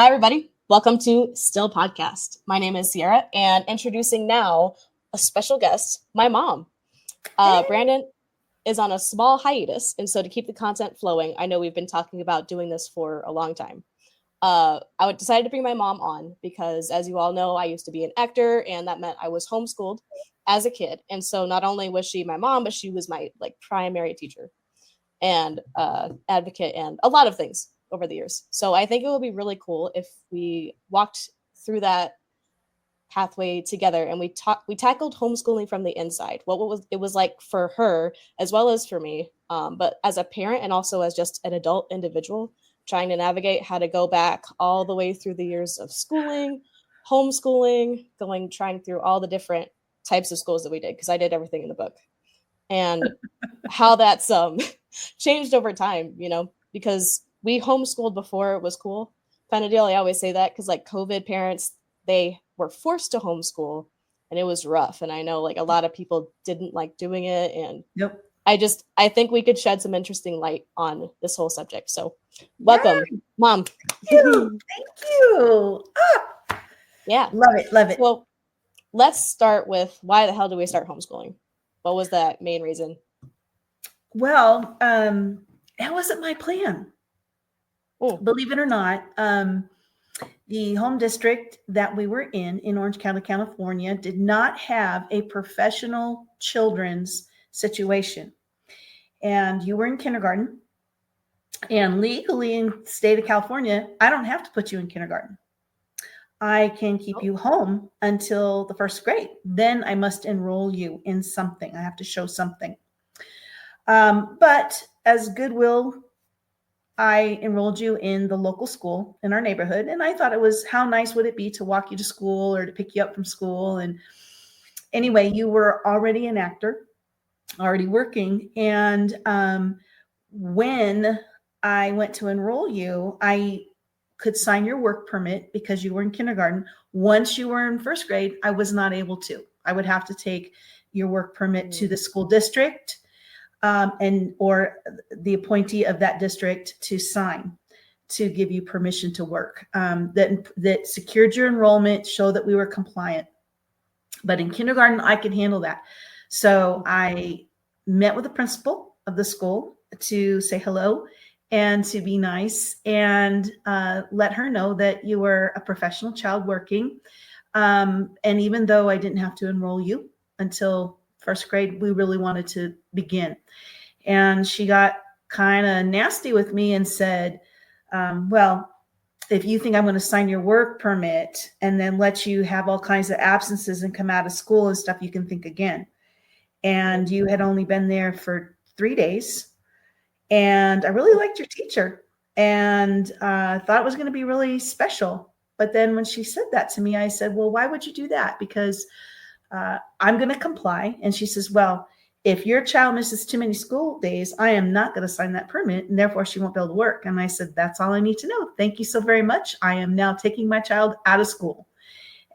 Hi, everybody. Welcome to Still Podcast. My name is Sierra, and introducing now a special guest, my mom. Brandon is on a small hiatus, and so to keep the content flowing, I know we've been talking about doing this for a long time. Decided to bring my mom on because, as you all know, I used to be an actor, and that meant I was homeschooled as a kid. And so not only was she my mom, but she was my primary teacher and advocate and a lot of things over the years. So I think it would be really cool if we walked through that pathway together and we tackled homeschooling from the inside. What was it was like for her as well as for me, but as a parent and also as just an adult individual trying to navigate how to go back all the way through the years of schooling, homeschooling, trying through all the different types of schools that we did because I did everything in the book, and how that's changed over time, because we homeschooled before it was cool kind of deal. I always say that because COVID parents, they were forced to homeschool and it was rough. And I know a lot of people didn't like doing it. And Yep. I think we could shed some interesting light on this whole subject. So welcome, Mom. Thank you. Thank you. Yeah. Love it. Love it. Well, let's start with why the hell do we start homeschooling? What was that main reason? Well, that wasn't my plan. Ooh. Believe it or not, the home district that we were in Orange County, California, did not have a professional children's situation. And you were in kindergarten. And legally in the state of California, I don't have to put you in kindergarten. I can keep you home until the first grade. Then I must enroll you in something. I have to show something. But as goodwill, I enrolled you in the local school in our neighborhood. And I thought it was, how nice would it be to walk you to school or to pick you up from school? And anyway, you were already an actor, already working. And when I went to enroll you, I could sign your work permit because you were in kindergarten. Once you were in first grade, I was not able to. I would have to take your work permit to the school district or the appointee of that district to sign to give you permission to work. That secured your enrollment, show that we were compliant. But in kindergarten, I could handle that. So I met with the principal of the school to say hello and to be nice and let her know that you were a professional child working. And even though I didn't have to enroll you until first grade, we really wanted to begin. And she got kind of nasty with me and said, well, if you think I'm going to sign your work permit and then let you have all kinds of absences and come out of school and stuff, you can think again. And you had only been there for 3 days. And I really liked your teacher and thought it was going to be really special. But then when she said that to me, I said, well, why would you do that? Because I'm going to comply. And she says, well, if your child misses too many school days, I am not going to sign that permit, and therefore she won't be able to work. And I said, that's all I need to know. Thank you so very much. I am now taking my child out of school.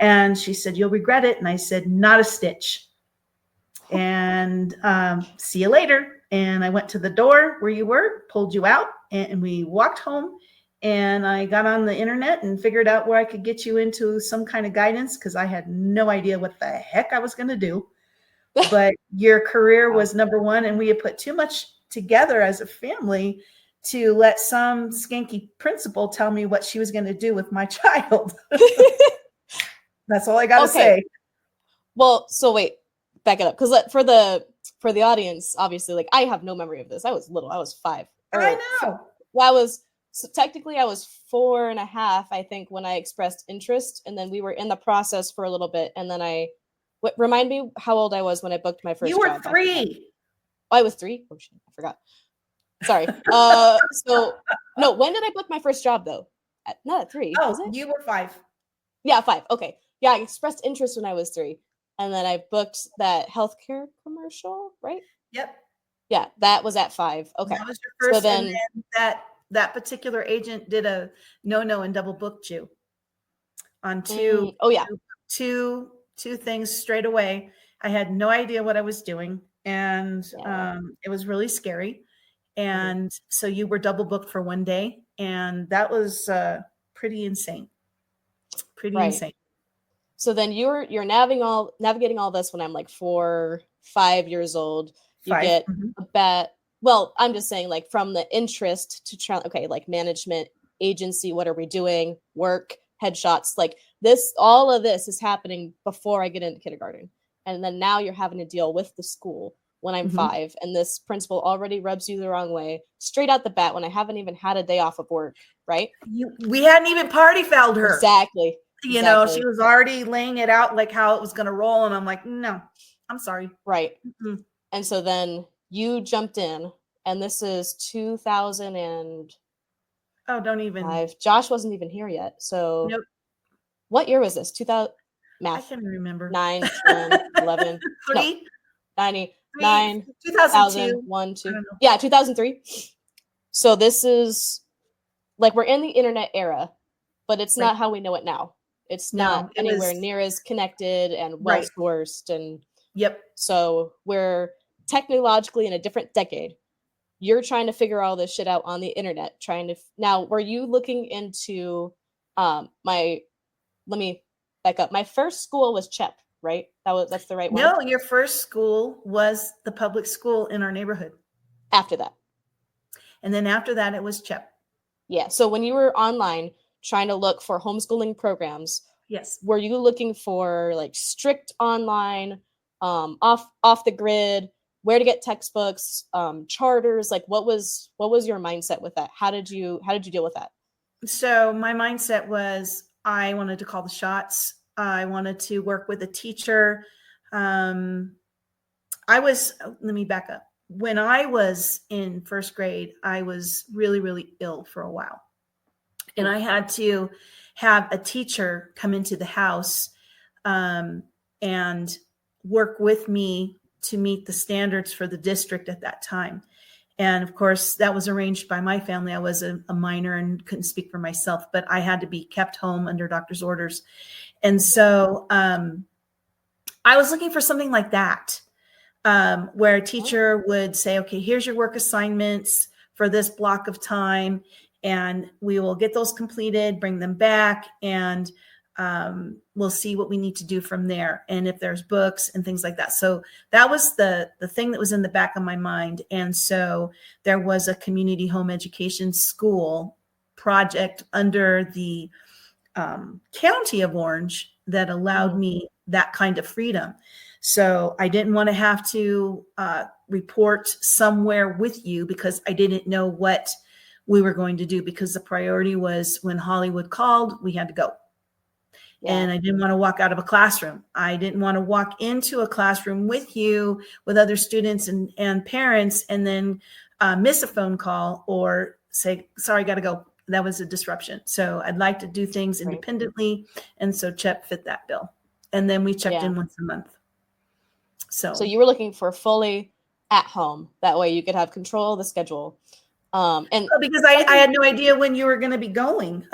And she said, you'll regret it. And I said, not a stitch. And see you later. And I went to the door where you were, pulled you out, and we walked home. And I got on the internet and figured out where I could get you into some kind of guidance because I had no idea what the heck I was going to do. But your career was number one, and we had put too much together as a family to let some skanky principal tell me what she was going to do with my child. That's all I got to say. Well, so wait, back it up. Because for the audience, obviously, I have no memory of this. I was little. I was 5. I know. Well, technically I was 4.5, I think, when I expressed interest. And then we were in the process for a little bit. And then remind me how old I was when I booked my first job. You were 3. Oh, I was 3? Oh, shit, I forgot. Sorry. No, when did I book my first job, though? Not at 3. Oh, was it? You were 5. Yeah, 5. Okay. Yeah, I expressed interest when I was 3. And then I booked that healthcare commercial, right? Yep. Yeah, that was at 5. Okay. That was your first. So then that particular agent did a no and double booked you on two things straight away. I had no idea what I was doing, and it was really scary. And so you were double booked for one day, and that was pretty insane. Pretty Right. insane. So then you're navigating all this when I'm like 4, 5 years old. You 5. get a bet. Well, I'm just saying, like, from the interest to try, okay, like management, agency, what are we doing? Work, headshots, like this, all of this is happening before I get into kindergarten. And then now you're having to deal with the school when I'm 5. And this principal already rubs you the wrong way straight out the bat when I haven't even had a day off of work, right? We hadn't even party fouled her. Exactly. You know, she was already laying it out like how it was going to roll. And I'm like, no, I'm sorry. Right. Mm-hmm. And so then you jumped in, and this is 2000 and don't even. Josh wasn't even here yet. So nope. What year was this? 2000 math. I can't remember. 9, 10, 11, 3, 99, 2002, 1, 2. Yeah, 2003. So this is like, we're in the internet era, but it's not how we know it now. It's not anywhere near as connected and well sourced. And so we're technologically in a different decade. You're trying to figure all this shit out on the internet, now, were you looking into let me back up. My first school was CHEP, right? That's the right one? No, your first school was the public school in our neighborhood. After that. And then after that, it was CHEP. Yeah. So when you were online trying to look for homeschooling programs, yes, were you looking for like strict online, off the grid, where to get textbooks, charters? Like, what was your mindset with that? How did you deal with that? So my mindset was, I wanted to call the shots. I wanted to work with a teacher. Let me back up. When I was in first grade, I was really, really ill for a while. And I had to have a teacher come into the house and work with me to meet the standards for the district at that time. And of course, that was arranged by my family. I was a minor and couldn't speak for myself, but I had to be kept home under doctor's orders. And so I was looking for something like that, where a teacher would say, okay, here's your work assignments for this block of time, and we will get those completed, bring them back, and we'll see what we need to do from there. And if there's books and things like that. So that was the thing that was in the back of my mind. And so there was a community home education school project under the county of Orange that allowed me that kind of freedom. So I didn't want to have to report somewhere with you because I didn't know what we were going to do, because the priority was when Hollywood called, we had to go. Yeah. And I didn't want to walk out of a classroom. I didn't want to walk into a classroom with you, with other students and parents, and then miss a phone call or say, sorry, got to go. That was a disruption. So I'd like to do things independently. And so CHEP fit that bill. And then we checked in once a month. So you were looking for fully at home. That way you could have control of the schedule. And because I had no idea when you were going to be going,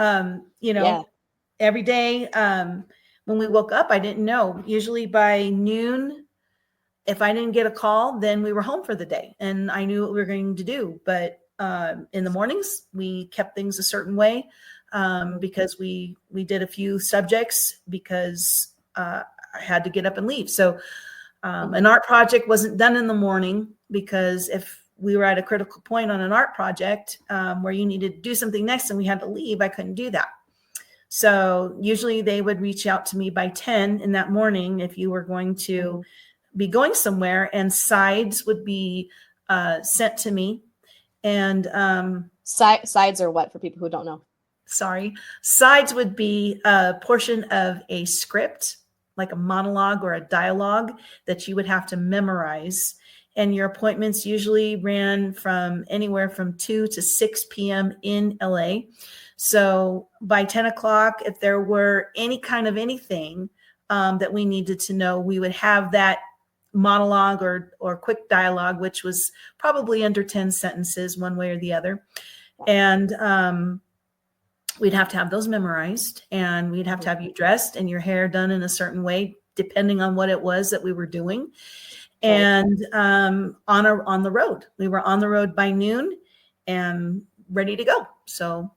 every day. When we woke up, I didn't know. Usually by noon, if I didn't get a call, then we were home for the day and I knew what we were going to do. But in the mornings, we kept things a certain way because we did a few subjects because I had to get up and leave. So an art project wasn't done in the morning because if we were at a critical point on an art project where you needed to do something next and we had to leave, I couldn't do that. So usually they would reach out to me by 10 in that morning if you were going to be going somewhere, and sides would be sent to me. And sides are what, for people who don't know? Sorry. Sides would be a portion of a script, like a monologue or a dialogue that you would have to memorize. And your appointments usually ran from anywhere from 2 to 6 p.m. in LA. So by 10 o'clock, if there were any kind of anything that we needed to know, we would have that monologue or quick dialogue, which was probably under 10 sentences, one way or the other. And we'd have to have those memorized, and we'd have to have you dressed and your hair done in a certain way, depending on what it was that we were doing. And on the road, we were on the road by noon and ready to go. So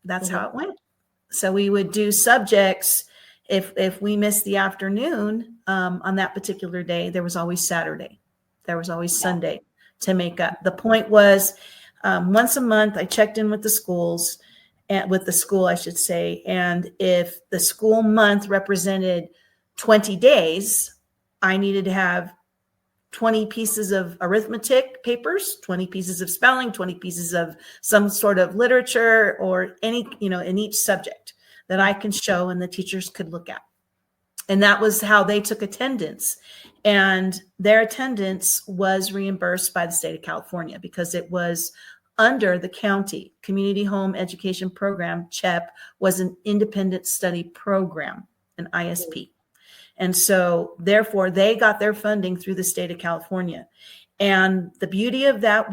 that's how it went. So we would do subjects. If we missed the afternoon on that particular day, there was always Saturday. There was always Sunday to make up. The point was once a month, I checked in with the schools, with the school, I should say. And if the school month represented 20 days, I needed to have 20 pieces of arithmetic papers, 20 pieces of spelling, 20 pieces of some sort of literature or any, in each subject that I can show and the teachers could look at. And that was how they took attendance. And their attendance was reimbursed by the state of California because it was under the county. Community Home Education Program, CHEP, was an independent study program, an ISP. And so therefore they got their funding through the state of California. And the beauty of that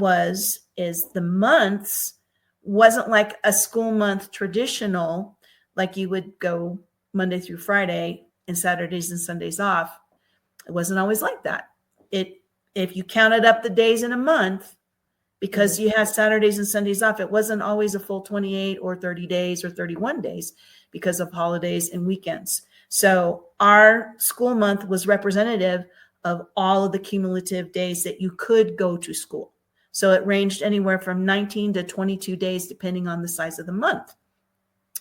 is the months wasn't like a school month traditional, like you would go Monday through Friday and Saturdays and Sundays off. It wasn't always like that. If you counted up the days in a month, because you had Saturdays and Sundays off, it wasn't always a full 28 or 30 days or 31 days because of holidays and weekends. So our school month was representative of all of the cumulative days that you could go to school. So it ranged anywhere from 19 to 22 days, depending on the size of the month.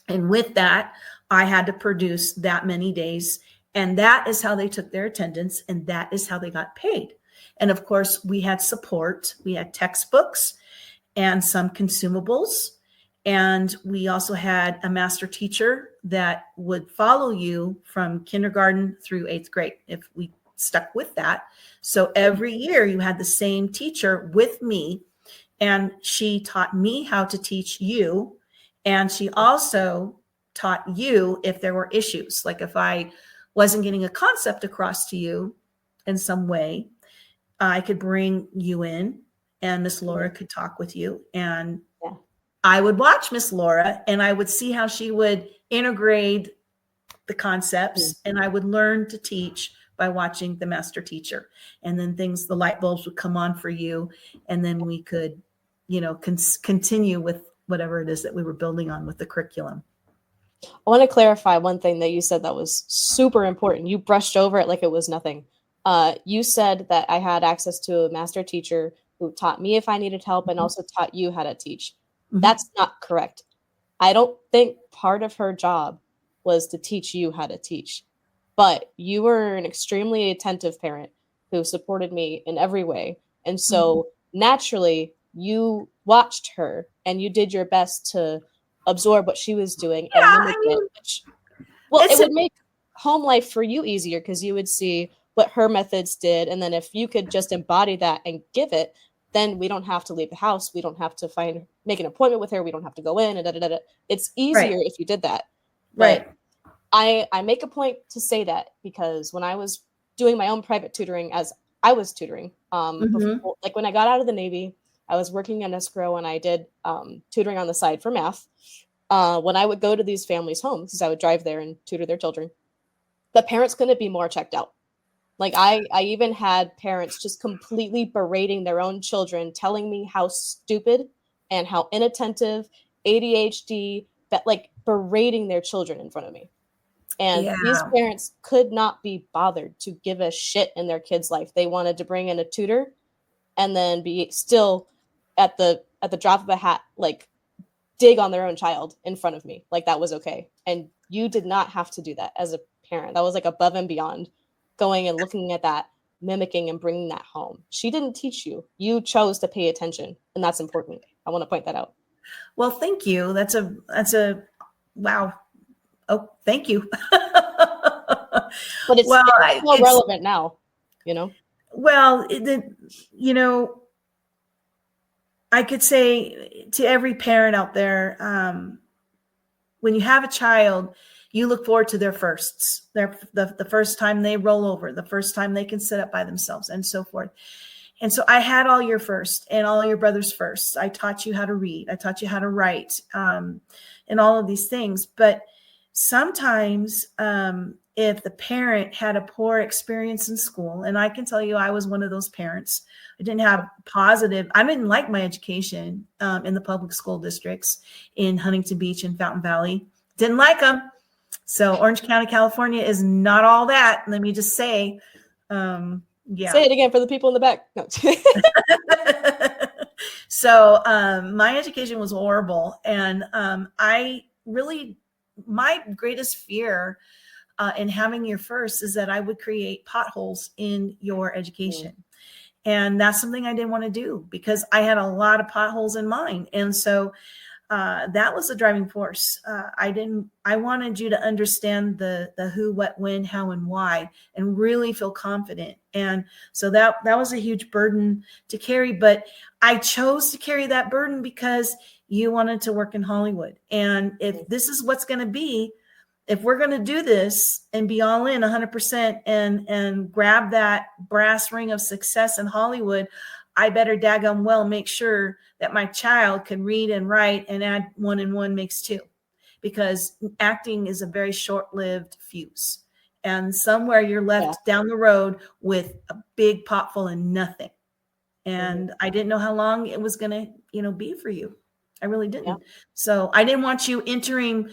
And with that, I had to produce that many days. And that is how they took their attendance. And that is how they got paid. And of course, we had support. We had textbooks and some consumables. And we also had a master teacher that would follow you from kindergarten through 8th grade if we stuck with that. So every year you had the same teacher with me, and she taught me how to teach you. And she also taught you if there were issues, like if I wasn't getting a concept across to you in some way, I could bring you in and Miss Laura could talk with you. And I would watch Miss Laura and I would see how she would integrate the concepts, and I would learn to teach by watching the master teacher. And then the light bulbs would come on for you. And then we could, continue with whatever it is that we were building on with the curriculum. I want to clarify one thing that you said that was super important. You brushed over it like it was nothing. You said that I had access to a master teacher who taught me if I needed help and also taught you how to teach. Mm-hmm. That's not correct. I don't think part of her job was to teach you how to teach, but you were an extremely attentive parent who supported me in every way. And so naturally you watched her and you did your best to absorb what she was doing. And it would make home life for you easier because you would see what her methods did. And then if you could just embody that and give it, then we don't have to leave the house. We don't have to make an appointment with her. We don't have to go in. It's easier if you did that. But I make a point to say that because when I was doing my own private tutoring, as I was tutoring, before, like when I got out of the Navy, I was working in escrow and I did tutoring on the side for math. When I would go to these families' homes, because I would drive there and tutor their children, the parents couldn't be more checked out. Like I even had parents just completely berating their own children, telling me how stupid and how inattentive, ADHD, that like berating their children in front of me. And these parents could not be bothered to give a shit in their kid's life. They wanted to bring in a tutor and then be still at the drop of a hat, like dig on their own child in front of me. Like that was okay. And you did not have to do that as a parent. That was like above and beyond going and looking at that, mimicking and bringing that home. She didn't teach you. You chose to pay attention. And that's important. I want to point that out. Well, thank you. That's a wow. Oh, thank you. But it's more relevant now, Well, I could say to every parent out there, when you have a child, you look forward to their firsts, the first time they roll over, the first time they can sit up by themselves and so forth. And so I had all your first and all your brother's firsts. I taught you how to read. I taught you how to write, and all of these things. But sometimes if the parent had a poor experience in school, and I can tell you I was one of those parents, I didn't like my education in the public school districts in Huntington Beach and Fountain Valley. Didn't like them. So Orange County, California is not all that. Let me just say, yeah. Say it again for the people in the back. No. So my education was horrible. And my greatest fear in having your first is that I would create potholes in your education. And that's something I didn't want to do because I had a lot of potholes in mine. And so that was the driving force. I wanted you to understand the who, what, when, how, and why, and really feel confident. And so that was a huge burden to carry, but I chose to carry that burden because you wanted to work in Hollywood. And if this is what's going to be, if we're going to do this and be all in 100% and grab that brass ring of success in Hollywood, I better daggum well make sure that my child can read and write and add 1 and 1 makes 2, because acting is a very short-lived fuse. And somewhere you're left down the road with a big pot full of nothing. And I didn't know how long it was going to, be for you. I really didn't. Yeah. So I didn't want you entering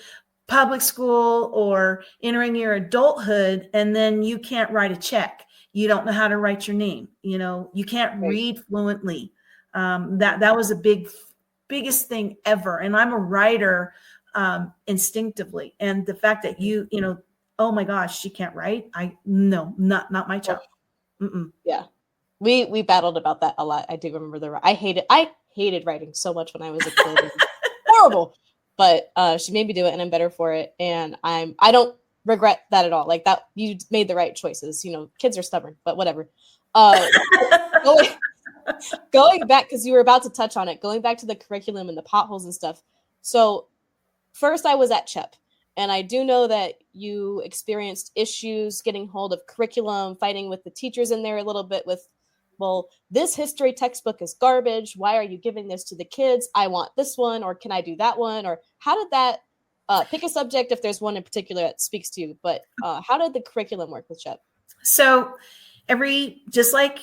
public school or entering your adulthood and then you can't write a check. You don't know how to write your name. You can't read fluently. That was the biggest thing ever. And I'm a writer instinctively. And the fact that you oh my gosh, she can't write. No, not my child. Yeah. We battled about that a lot. I do remember I hated writing so much when I was a kid. It was horrible. But she made me do it and I'm better for it. And I don't regret that at all. Like that, you made the right choices. Kids are stubborn, but whatever. Going back, because you were about to touch on it, going back to the curriculum and the potholes and stuff. So first I was at CHEP, and I do know that you experienced issues getting hold of curriculum, fighting with the teachers in there a little bit with, well, this history textbook is garbage. Why are you giving this to the kids? I want this one, or can I do that one? Or how did that, pick a subject if there's one in particular that speaks to you, but how did the curriculum work with CHEP? So just like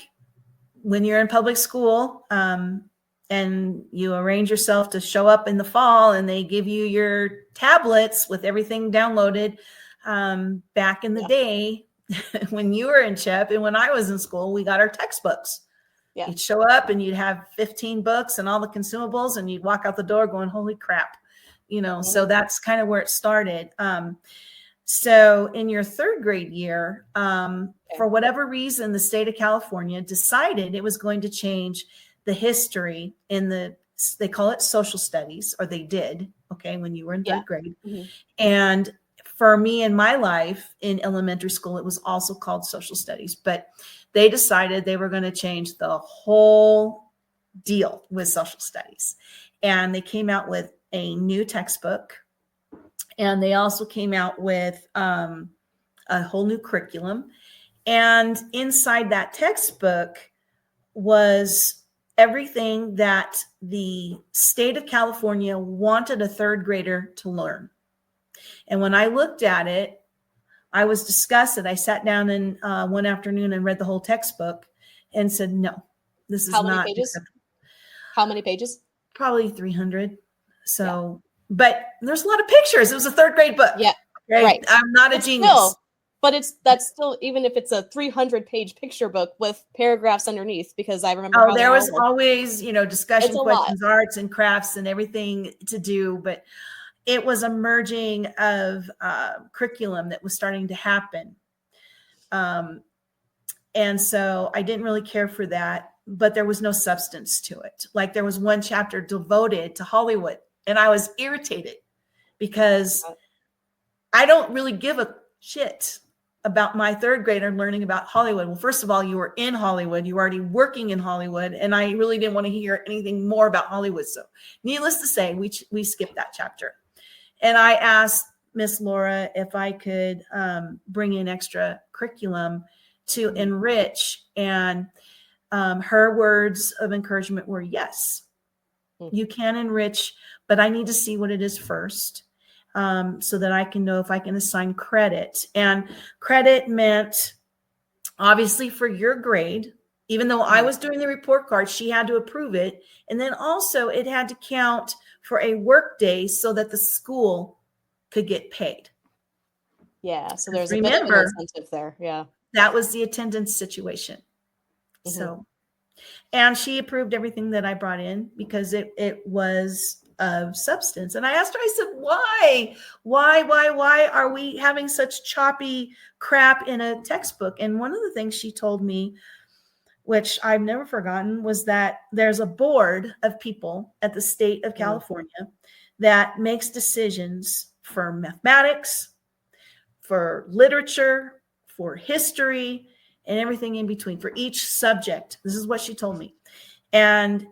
when you're in public school and you arrange yourself to show up in the fall and they give you your tablets with everything downloaded, back in the day when you were in CHEP and when I was in school, we got our textbooks. Yeah. You'd show up and you'd have 15 books and all the consumables and you'd walk out the door going, holy crap, so that's kind of where it started. So in your 3rd grade year, for whatever reason, the state of California decided it was going to change the history they call it social studies, or they did, when you were in 3rd grade. Mm-hmm. And for me in my life in elementary school, it was also called social studies, but they decided they were going to change the whole deal with social studies. And they came out with a new textbook. And they also came out with a whole new curriculum. And inside that textbook was everything that the state of California wanted a 3rd grader to learn. And when I looked at it, I was disgusted. I sat down and one afternoon and read the whole textbook and said, no, this is not. How many pages? Probably 300. So, but there's a lot of pictures. It was a 3rd grade book. Yeah. Right. I'm not a genius. Still, but that's still, even if it's a 300-page picture book with paragraphs underneath, because I remember. Oh, there was always, discussion questions, arts and crafts and everything to do. But it was a merging of curriculum that was starting to happen. And so I didn't really care for that, but there was no substance to it. Like there was one chapter devoted to Hollywood. And I was irritated because I don't really give a shit about my 3rd grader learning about Hollywood. Well, first of all, you were in Hollywood. You were already working in Hollywood. And I really didn't want to hear anything more about Hollywood. So needless to say, we skipped that chapter. And I asked Miss Laura if I could bring in extra curriculum to enrich. And her words of encouragement were, yes, you can enrich, but I need to see what it is first, so that I can know if I can assign credit. And credit meant obviously for your grade, even though I was doing the report card, she had to approve it. And then also it had to count for a work day so that the school could get paid. Yeah. So there's a bit of an Remember, incentive there. Yeah. that was the attendance situation. Mm-hmm. So, and she approved everything that I brought in because it was of substance. And I asked her, I said, why are we having such choppy crap in a textbook? And one of the things she told me, which I've never forgotten, was that there's a board of people at the state of California that makes decisions for mathematics, for literature, for history, and everything in between, for each subject. This is what she told me. And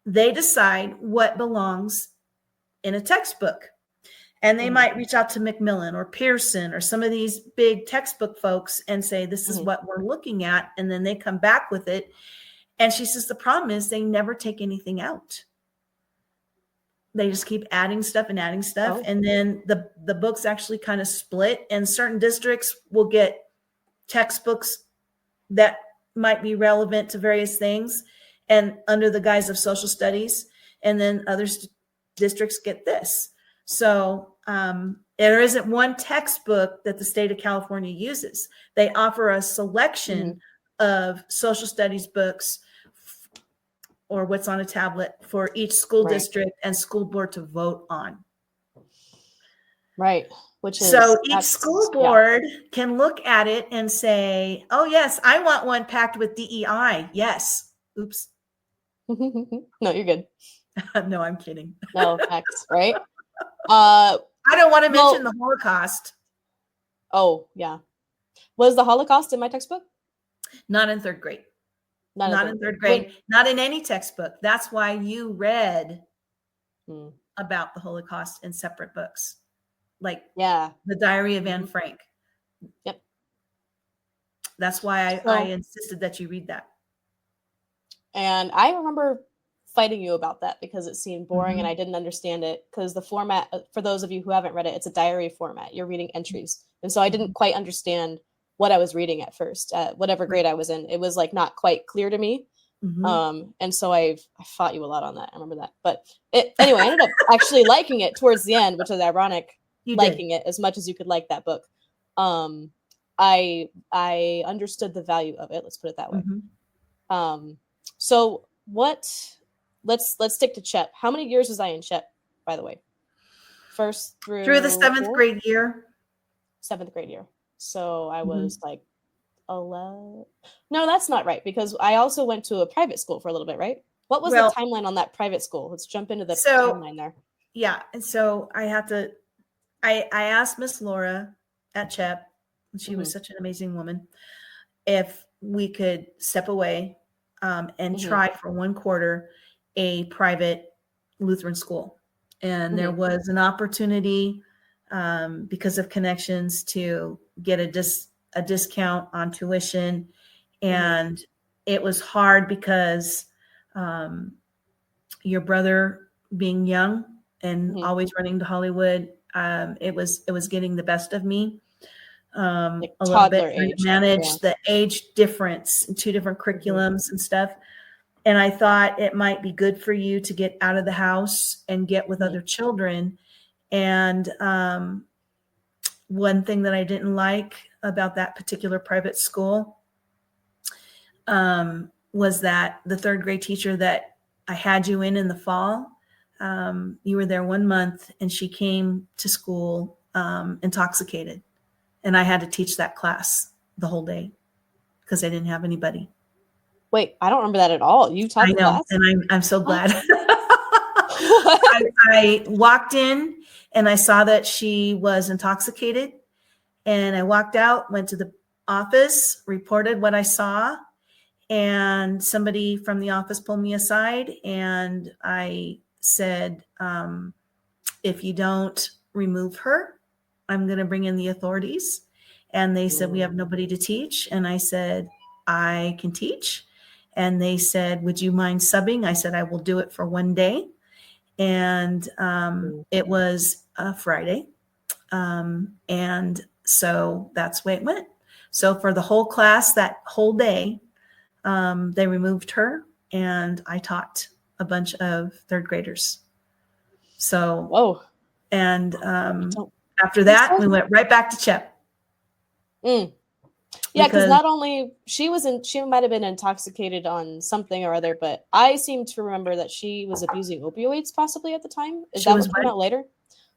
they decide what belongs in a textbook. And they might reach out to Macmillan or Pearson or some of these big textbook folks and say, this is what we're looking at. And then they come back with it. And she says, the problem is they never take anything out. They just keep adding stuff and adding stuff. And then the books actually kind of split, and certain districts will get textbooks that might be relevant to various things and under the guise of social studies. And then other districts get this. So there isn't one textbook that the state of California uses. They offer a selection of social studies books or what's on a tablet for each school district and school board to vote on. Right. Which is, so each school board can look at it and say, oh, yes, I want one packed with DEI. Yes. Oops. No, you're good. No, I'm kidding. No, facts, right? I don't want to mention the Holocaust. Oh, yeah. Was the Holocaust in my textbook? Not in third grade. Not in third grade. Not in any textbook. That's why you read about the Holocaust in separate books. Like the Diary of Anne Frank. Yep. That's why I insisted that you read that. And I remember fighting you about that because it seemed boring and I didn't understand it, because the format, for those of you who haven't read it, it's a diary format. You're reading entries. And so I didn't quite understand what I was reading at first, whatever grade I was in. It was like not quite clear to me. And so I fought you a lot on that. I remember that. But anyway, I ended up actually liking it towards the end, which is ironic, liking it as much as you could like that book. I understood the value of it. Let's put it that way. So let's stick to CHEP. How many years was I in CHEP, by the way? First through the seventh grade year. 7th grade year. So I was like 11. No, that's not right, because I also went to a private school for a little bit, right? What was the timeline on that private school? Let's jump into the timeline there. Yeah. And so I asked Miss Laura at CHEP, and she was such an amazing woman, if we could step away and try for 1 quarter a private Lutheran school. And there was an opportunity because of connections to get a discount on tuition. And it was hard because your brother being young and always running to Hollywood, it was getting the best of me. Like a little bit. age. Manage the age difference in 2 different curriculums and stuff. And I thought it might be good for you to get out of the house and get with other children. And one thing that I didn't like about that particular private school was that the 3rd grade teacher that I had you in the fall, you were there 1 month, and she came to school intoxicated. And I had to teach that class the whole day because I didn't have anybody. Wait, I don't remember that at all. You taught the class? And I'm so glad. I walked in and I saw that she was intoxicated, and I walked out, went to the office, reported what I saw, and somebody from the office pulled me aside, and I said, if you don't remove her, I'm going to bring in the authorities. And they said, we have nobody to teach. And I said, I can teach. And they said, would you mind subbing? I said, I will do it for 1 day. And it was a Friday. And so that's the way it went. So for the whole class, that whole day, they removed her, and I taught a bunch of 3rd graders. So, whoa. And After that, we went right back to CHEP. Yeah, because not only she might have been intoxicated on something or other, but I seem to remember that she was abusing opioids possibly at the time. Is that what came out later?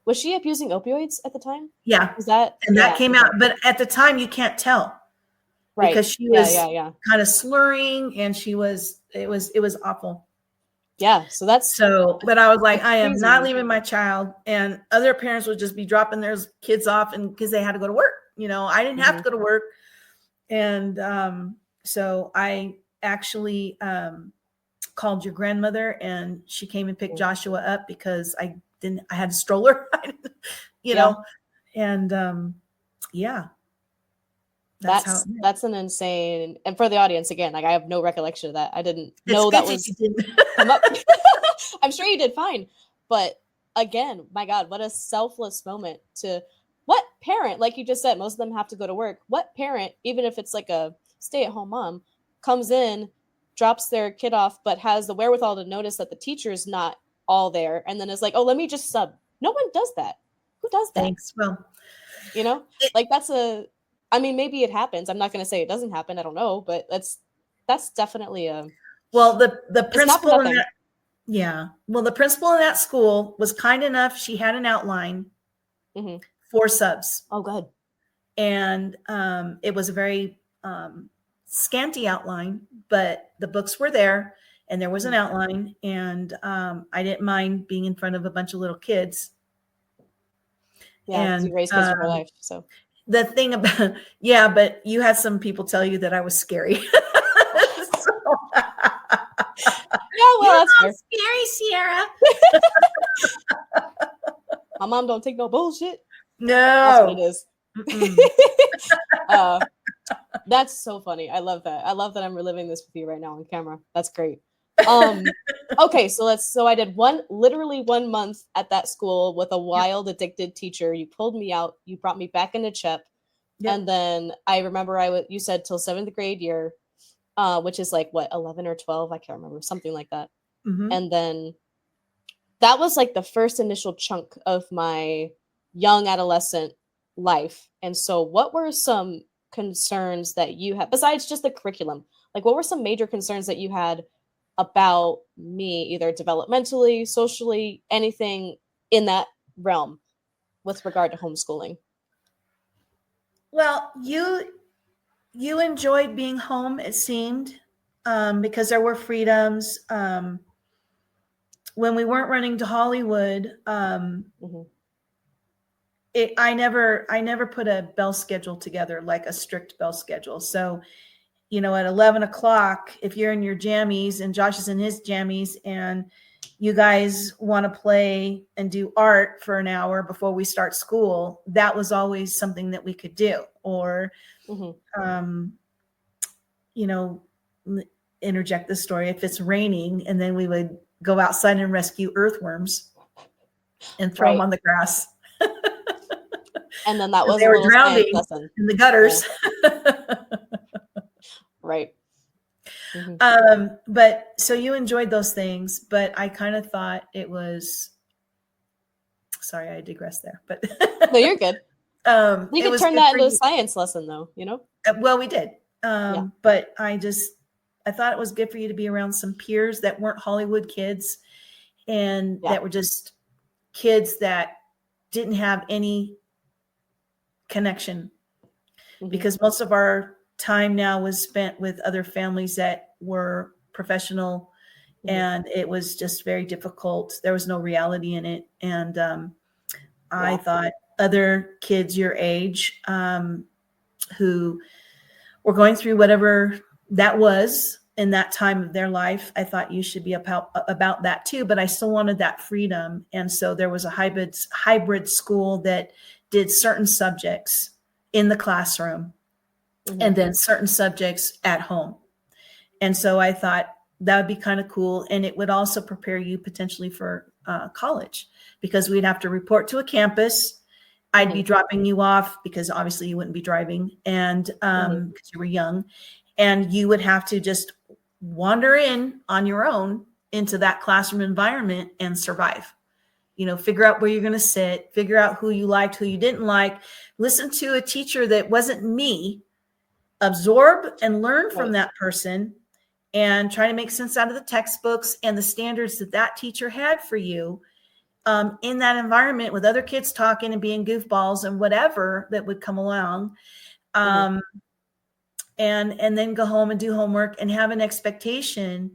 Was she abusing opioids at the time? Yeah. Was that? And that came out, but at the time you can't tell. Right. Because she was kind of slurring and it was awful. Yeah. But I was like, I am not leaving my child. And other parents would just be dropping their kids off and because they had to go to work. I didn't have to go to work. And so I actually called your grandmother and she came and picked Joshua up because I had a stroller, know, and that's an insane, and for the audience again, like I have no recollection of that. I didn't know that was come up. I'm sure you did fine, but again, my God, what a selfless moment to what parent, like you just said, most of them have to go to work. What parent, even if it's like a stay-at-home mom, comes in, drops their kid off, but has the wherewithal to notice that the teacher's not all there, and then is like, oh, let me just sub. No one does that. Who does that? Thanks. Well, like maybe it happens. I'm not going to say it doesn't happen. I don't know, but that's definitely the principal in that, the principal in that school was kind enough. She had an outline for subs. Oh, good. And it was a very scanty outline, but the books were there and there was an outline, and I didn't mind being in front of a bunch of little kids. Yeah, and you raised kids your whole life, so. The thing about, but you had some people tell you that I was scary. Well, that's scary, Sierra. My mom don't take no bullshit. No. That's what it is. That's so funny. I love that. I love that I'm reliving this with you right now on camera. That's great. Okay, so I did literally 1 month at that school with a wild, addicted teacher. You pulled me out. You brought me back into CHEP. Yep. And then I remember you said till 7th grade year, which is like what, 11 or 12? I can't remember, something like that. And then that was like the first initial chunk of my young adolescent life. And so what were some concerns that you had, besides just the curriculum? Like, what were some major concerns that you had about me, either developmentally, socially, anything in that realm with regard to homeschooling? Well, you enjoyed being home, it seemed, because there were freedoms. When we weren't running to Hollywood, I never put a bell schedule together, like a strict bell schedule. So, at 11 o'clock, if you're in your jammies and Josh is in his jammies and you guys want to play and do art for an hour before we start school, that was always something that we could do. Or, interject the story. If it's raining, and then we would go outside and rescue earthworms and throw them on the grass. And then that was they were drowning in the gutters. Yeah. Right. But so you enjoyed those things, but I kind of thought it was, sorry, I digressed there, but no, you're good. We could turn that into a science lesson though, Well, we did. But I thought it was good for you to be around some peers that weren't Hollywood kids and that were just kids that didn't have any connection, because most of our time now was spent with other families that were professional, and it was just very difficult. There was no reality in it. And I thought other kids your age who were going through whatever that was in that time of their life, I thought you should be about that too. But I still wanted that freedom. And so there was a hybrid school that did certain subjects in the classroom and then certain subjects at home. And so I thought that would be kind of cool. And it would also prepare you potentially for college, because we'd have to report to a campus. I'd be dropping you off because obviously you wouldn't be driving, and because you were young, and you would have to just wander in on your own into that classroom environment and survive, figure out where you're going to sit, figure out who you liked, who you didn't like, listen to a teacher that wasn't me, absorb and learn from that person, and try to make sense out of the textbooks and the standards that that teacher had for you, in that environment with other kids talking and being goofballs and whatever that would come along. And then go home and do homework and have an expectation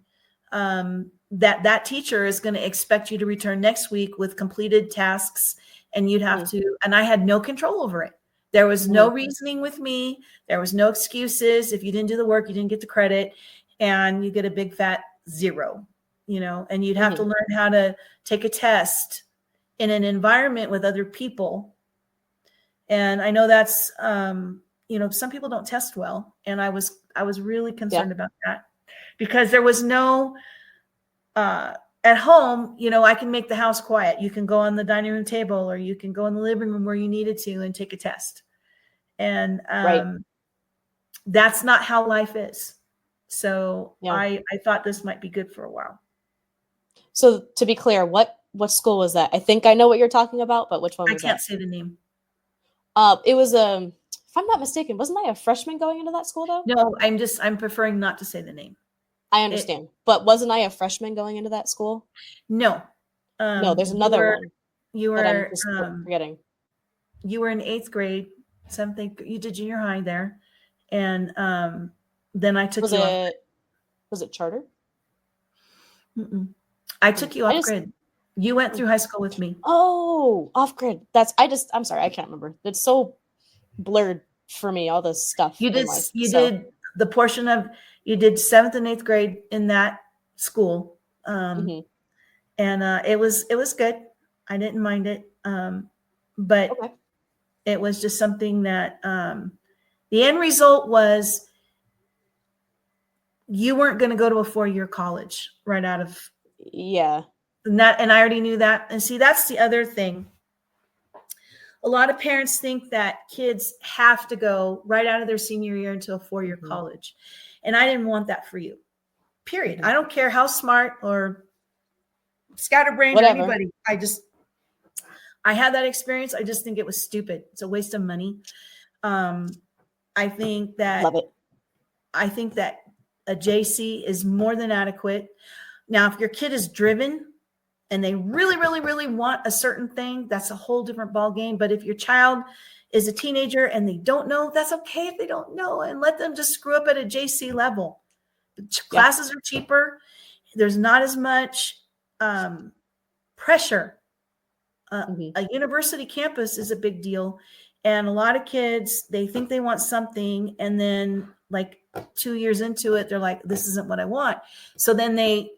that teacher is going to expect you to return next week with completed tasks, and you'd have to, and I had no control over it. There was no reasoning with me. There was no excuses. If you didn't do the work, you didn't get the credit, and you get a big fat 0, and you'd have to learn how to take a test in an environment with other people. And I know that's, some people don't test well. And I was really concerned about that, because there was no, at home, I can make the house quiet. You can go on the dining room table, or you can go in the living room where you needed to and take a test. And that's not how life is. So I thought this might be good for a while. So to be clear, what school was that? I think I know what you're talking about, but which one was that? I can't say the name. It was, if I'm not mistaken, wasn't I a freshman going into that school though? No, I'm preferring not to say the name. I understand. But wasn't I a freshman going into that school? No. No, there's another one. You were, that I'm just forgetting. You were in 8th grade, something, you did junior high there. And then I took you off. Was it charter? I took you off grid. You went through high school with me. Oh, off grid. I'm sorry, I can't remember. It's so blurred for me, all this stuff. You did the portion of, you did 7th and 8th grade in that school. And it was good. I didn't mind it. But it was just something that, the end result was you weren't going to go to a 4-year college right out of. Yeah. And I already knew that. And see, that's the other thing. A lot of parents think that kids have to go right out of their senior year into a 4-year college. And I didn't want that for you, period. I don't care how smart or scatterbrained or anybody. I had that experience. I just think it was stupid. It's a waste of money. I think that a JC is more than adequate. Now, if your kid is driven and they really, really, really want a certain thing, that's a whole different ball game. But if your child is a teenager and they don't know, that's okay if they don't know, and let them just screw up at a JC level. Classes are cheaper. There's not as much pressure. A university campus is a big deal. And a lot of kids, they think they want something, and then like 2 years into it, they're like, this isn't what I want. So then they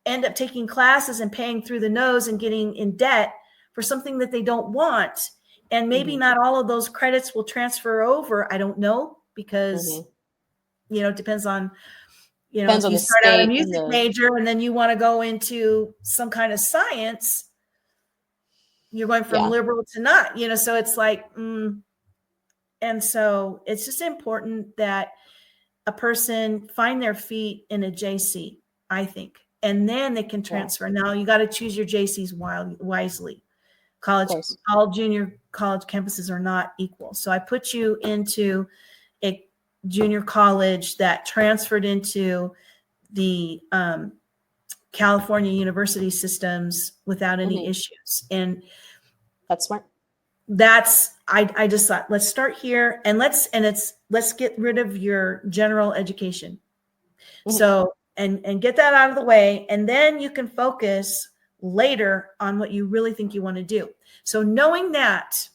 end up taking classes and paying through the nose and getting in debt for something that they don't want. And maybe not all of those credits will transfer over. I don't know, because, it depends on, if you start out a music major and then you want to go into some kind of science, you're going from liberal to not, so it's like, and so it's just important that a person find their feet in a JC, I think, and then they can transfer. Now you got to choose your JCs wisely. All junior college campuses are not equal. So I put you into a junior college that transferred into the California university systems without any issues. And that's smart. I just thought, let's start here and let's get rid of your general education. So, and get that out of the way. And then you can focus later on what you really think you want to do. So knowing that,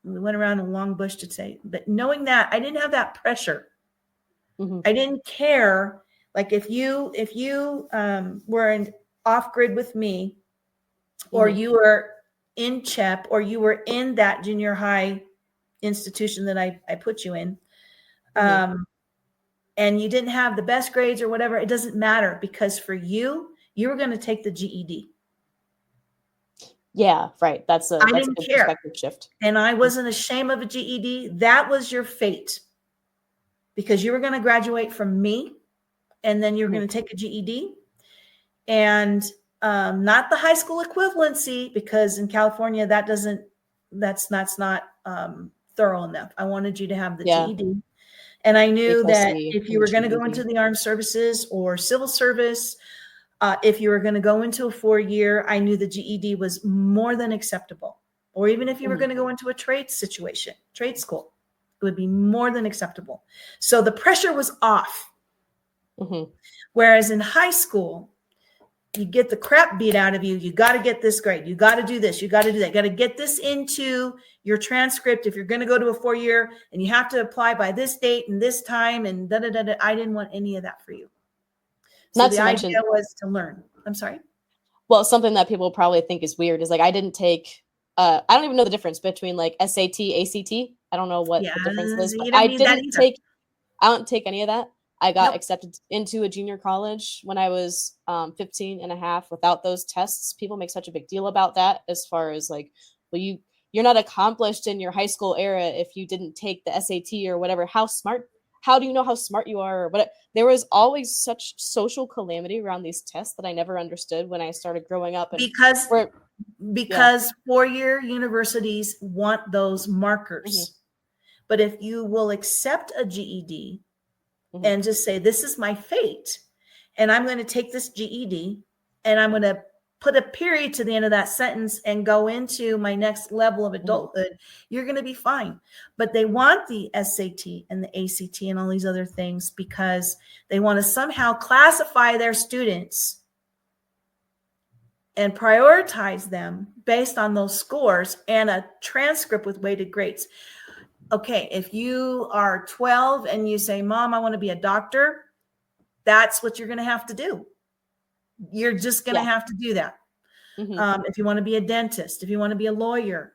we went around a long bush to say, but knowing that I didn't have that pressure, I didn't care. Like if you were off grid with me, or you were in CHEP, or you were in that junior high institution that I put you in, and you didn't have the best grades or whatever, it doesn't matter, because for you were going to take the GED. Yeah, right. That's a good perspective shift. And I wasn't ashamed of a GED. That was your fate, because you were going to graduate from me, and then you're going to take a GED. And not the high school equivalency, because in California that's not thorough enough. I wanted you to have the Yeah. GED. And I knew that HLC if you and were going to go GED. into the armed services or civil service, if you were going to go into a 4-year, I knew the GED was more than acceptable. Or even if you were going to go into a trade situation, trade school, it would be more than acceptable. So the pressure was off. Mm-hmm. Whereas in high school, you get the crap beat out of you. You got to get this grade. You got to do this. You got to do that. You got to get this into your transcript if you're going to go to a 4-year, and you have to apply by this date and this time and da da da da. I didn't want any of that for you. So Not the to idea mention, was to learn. I'm sorry. well, something that people probably think is weird is like I didn't take I don't even know the difference between like SAT, ACT. I don't know what Yeah, the difference is, but you didn't need that either. I don't take any of that. I got Nope. accepted into a junior college when I was 15 and a half without those tests. People make such a big deal about that as far as like, well, you're not accomplished in your high school era if you didn't take the SAT or whatever. How do you know how smart you are? But there was always such social calamity around these tests that I never understood when I started growing up. And Because where, yeah. 4-year universities want those markers. Mm-hmm. But if you will accept a GED Mm-hmm. and just say, this is my fate, and I'm going to take this GED and I'm going to put a period to the end of that sentence and go into my next level of adulthood, you're going to be fine. But they want the SAT and the ACT and all these other things because they want to somehow classify their students and prioritize them based on those scores and a transcript with weighted grades. Okay, if you are 12 and you say, Mom, I want to be a doctor, that's what you're going to have to do. You're just going to have to do that. Mm-hmm. If you want to be a dentist, if you want to be a lawyer,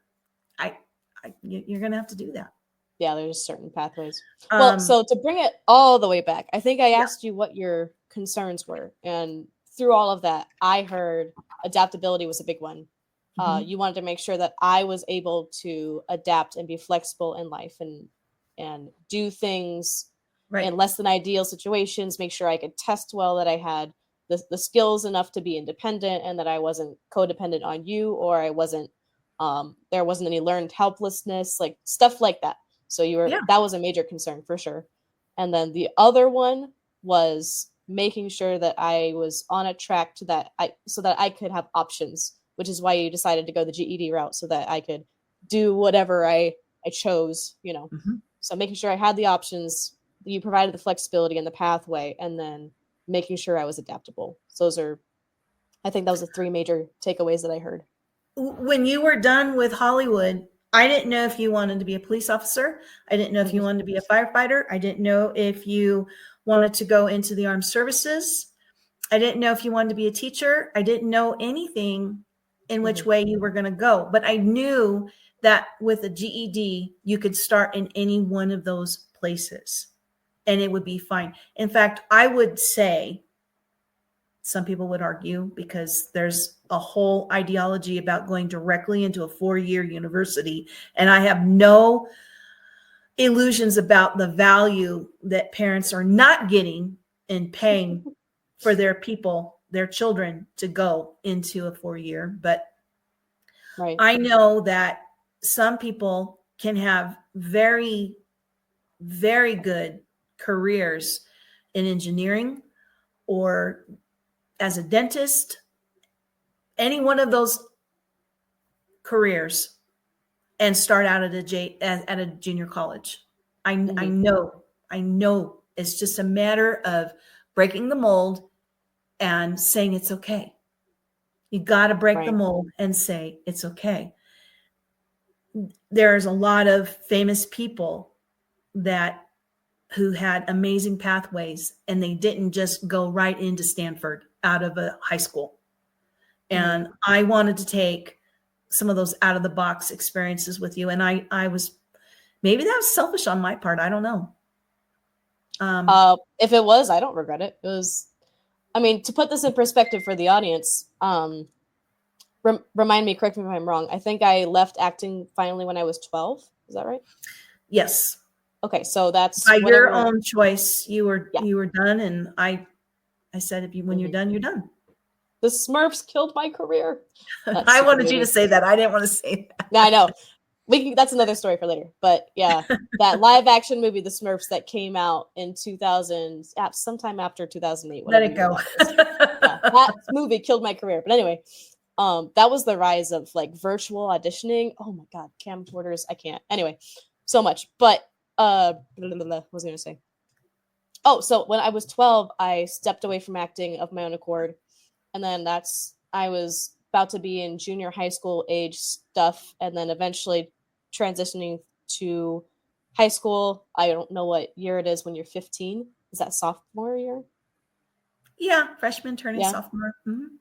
you're going to have to do that. Yeah, there's certain pathways. Well, so to bring it all the way back, I think I asked you what your concerns were. And through all of that, I heard adaptability was a big one. You wanted to make sure that I was able to adapt and be flexible in life and do things in less than ideal situations, make sure I could test well, that I had the skills enough to be independent and that I wasn't codependent on you, or I wasn't, there wasn't any learned helplessness, like stuff like that. So that was a major concern for sure. And then the other one was making sure that I was on a track to that so that I could have options, which is why you decided to go the GED route so that I could do whatever I chose, So making sure I had the options, you provided the flexibility and the pathway, and then making sure I was adaptable. So I think that was the 3 major takeaways that I heard. When you were done with Hollywood, I didn't know if you wanted to be a police officer. I didn't know if you wanted to be a firefighter. I didn't know if you wanted to go into the armed services. I didn't know if you wanted to be a teacher. I didn't know anything in which way you were going to go. But I knew that with a GED, you could start in any one of those places and it would be fine. In fact, I would say, some people would argue, because there's a whole ideology about going directly into a 4-year university. And I have no illusions about the value that parents are not getting in paying for their children to go into a 4-year. But I know that some people can have very, very good careers in engineering or as a dentist, any one of those careers, and start out at a junior college. I know it's just a matter of breaking the mold and saying it's okay. You got to break the mold and say it's okay. There's a lot of famous people who had amazing pathways, and they didn't just go right into Stanford out of a high school. And I wanted to take some of those out of the box experiences with you. And I was, maybe that was selfish on my part. I don't know. If it was, I don't regret it. It was, I mean, to put this in perspective for the audience, remind me, correct me if I'm wrong. I think I left acting finally when I was 12. Is that right? Yes. Okay. So that's by your own choice. You were done. And I said, when you're done, you're done. The Smurfs killed my career. That's I super wanted you to movie. say that. I didn't want to say that. Yeah, I know. That's another story for later. But yeah, that live action movie, The Smurfs, that came out in 2000, sometime after 2008, Let whenever it year go. that is. Yeah, that movie killed my career. But anyway, that was the rise of like virtual auditioning. Oh my god, camcorders, I can't. Anyway, so much. But what was I gonna say? Oh, so when I was 12, I stepped away from acting of my own accord. And then I was about to be in junior high school age stuff, and then eventually transitioning to high school. I don't know what year it is when you're 15. Is that sophomore year? Yeah, freshman turning Yeah. sophomore. Mm-hmm.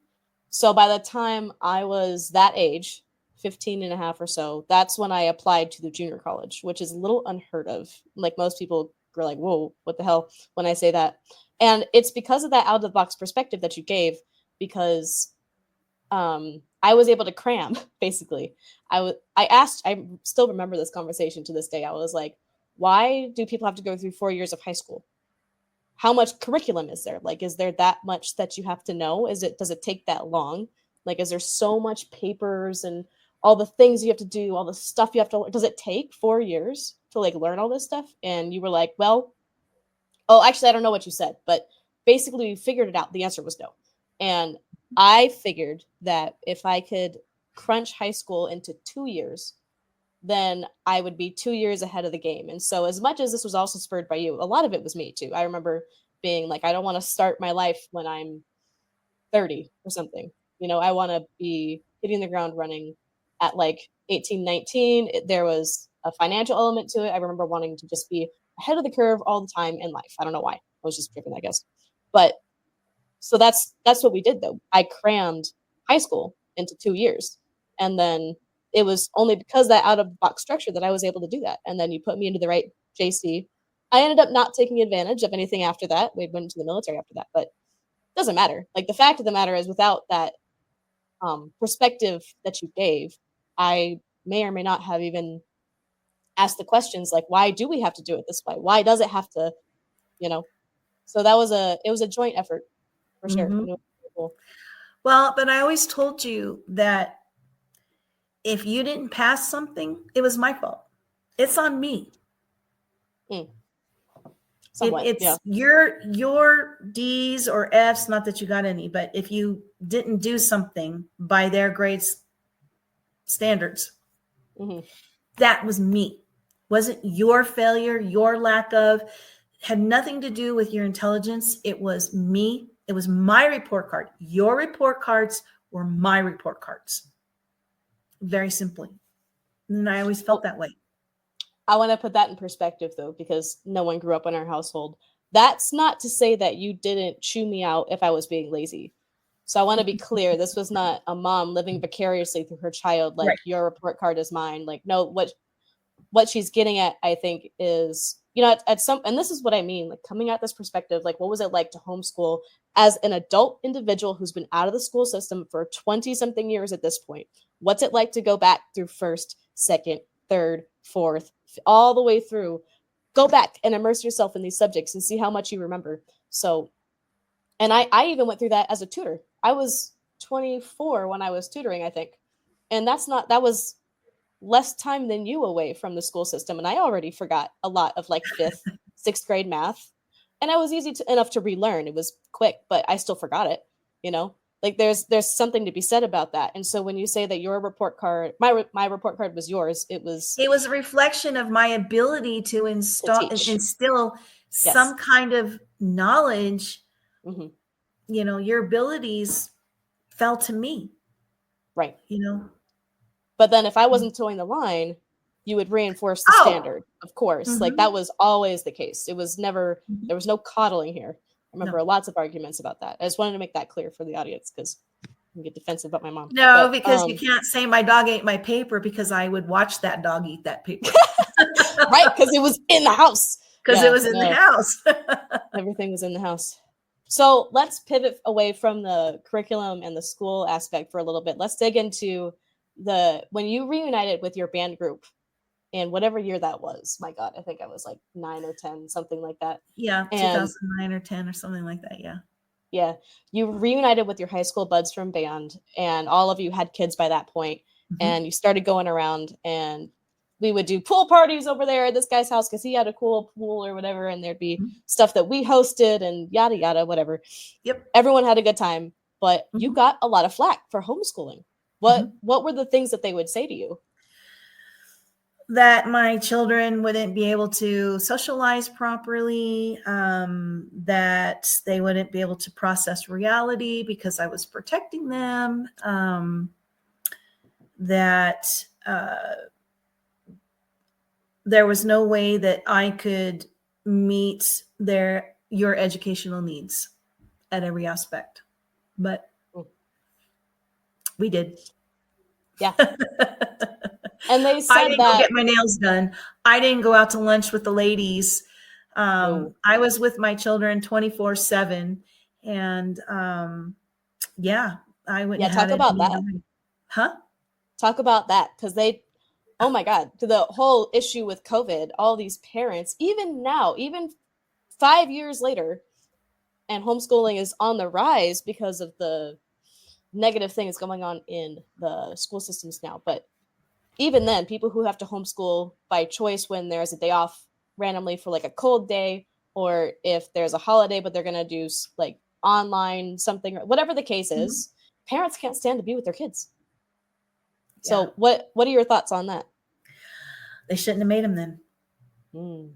So by the time I was that age, 15 and a half or so, that's when I applied to the junior college, which is a little unheard of. Like most people are like, whoa, what the hell when I say that. And it's because of that out of the box perspective that you gave, because I was able to cram basically. I still remember this conversation to this day. I was like, why do people have to go through 4 years of high school? How much curriculum is there? Like, is there that much that you have to know? Does it take that long? Like, is there so much papers and all the things you have to do, all the stuff you have to learn? Does it take 4 years to like learn all this stuff? And you were like, well, oh, actually, I don't know what you said, but basically we figured it out. The answer was no. And I figured that if I could crunch high school into 2 years, then I would be 2 years ahead of the game. And so, as much as this was also spurred by you, a lot of it was me too. I remember being like, I don't want to start my life when I'm 30 or something. I want to be hitting the ground running at like 18, 19. There was a financial element to it. I remember wanting to just be ahead of the curve all the time in life. I don't know why. I was just driven, I guess. But so that's what we did though. I crammed high school into 2 years. And then it was only because that out of box structure that I was able to do that. And then you put me into the right JC. I ended up not taking advantage of anything after that. We went into the military after that, but it doesn't matter. Like the fact of the matter is, without that perspective that you gave, I may or may not have even asked the questions like, why do we have to do it this way? Why does it have to, you know? So it was a joint effort for sure. Mm-hmm. And it was really cool. Well, but I always told you that if you didn't pass something, it was my fault. It's on me. Mm, somewhat, yeah. It's your D's or F's, not that you got any, but if you didn't do something by their grades standards, Mm-hmm. that was me. Wasn't your failure, your lack of, had nothing to do with your intelligence. It was me. It was my report card. Your report cards were my report cards. Very simply. And I always felt Well, that way. I want to put that in perspective though, because no one grew up in our household. That's not to say that you didn't chew me out if I was being lazy. So I want to be clear. This was not a mom living vicariously through her child, like Right. your report card is mine. Like, no, what she's getting at, I think, is, at some, and this is what I mean, like coming at this perspective, like what was it like to homeschool as an adult individual who's been out of the school system for 20 something years at this point? What's it like to go back through first, second, third, fourth, all the way through? Go back and immerse yourself in these subjects and see how much you remember. So, and I even went through that as a tutor. I was 24 when I was tutoring, I think. And that was less time than you away from the school system. And I already forgot a lot of like fifth, sixth grade math. And I was enough to relearn. It was quick, but I still forgot it, you know? Like there's something to be said about that. And so when you say that your report card, my report card was yours, it was It was a reflection of my ability to to teach. instill Yes. some kind of knowledge. Hmm. Your abilities fell to me, Right. you know. But then if I wasn't towing the line, you would reinforce the Oh, standard, of course. Like mm-hmm. that was always the case. It was never, Mm-hmm. there was no coddling here. I remember No. lots of arguments about that. I just wanted to make that clear for the audience because I get defensive about my mom. No, But because you can't say my dog ate my paper, because I would watch that dog eat that paper. right, because it was in the house. Because it Yeah, was in the no, house. everything was in the house. So let's pivot away from the curriculum and the school aspect for a little bit. Let's dig into when you reunited with your band group in whatever year that was. My God, I think I was like 9 or 10, something like that. Yeah, And 2009 or 10 or something like that. Yeah. Yeah. You reunited with your high school buds from band, and all of you had kids by that point, Mhm. and you started going around, and we would do pool parties over there at this guy's house because he had a cool pool or whatever, and there'd be Mhm. stuff that we hosted and yada yada, whatever. Yep. Everyone had a good time, but you Mhm. got a lot of flack for homeschooling. Mhm. What were the things that they would say to you? That my children wouldn't be able to socialize properly, that they wouldn't be able to process reality because I was protecting them, that there was no way that I could meet your educational needs at every aspect, but Mm. we did. Yeah. And they I said didn't go that, get my nails done. I didn't go out to lunch with the ladies. no. I was with my children 24/7. And yeah, I wouldn't Yeah, have talk it about any that. other way. Huh? Talk about that because they, oh my God, to the whole issue with COVID, all these parents, even now, even 5 years later, and homeschooling is on the rise because of the negative things going on in the school systems now. But even then, people who have to homeschool by choice when there's a day off randomly for like a cold day, or if there's a holiday, but they're going to do like online something, or whatever the case Mhm. is, parents can't stand to be with their kids. Yeah. So what are your thoughts on that? They shouldn't have made them then. Mm.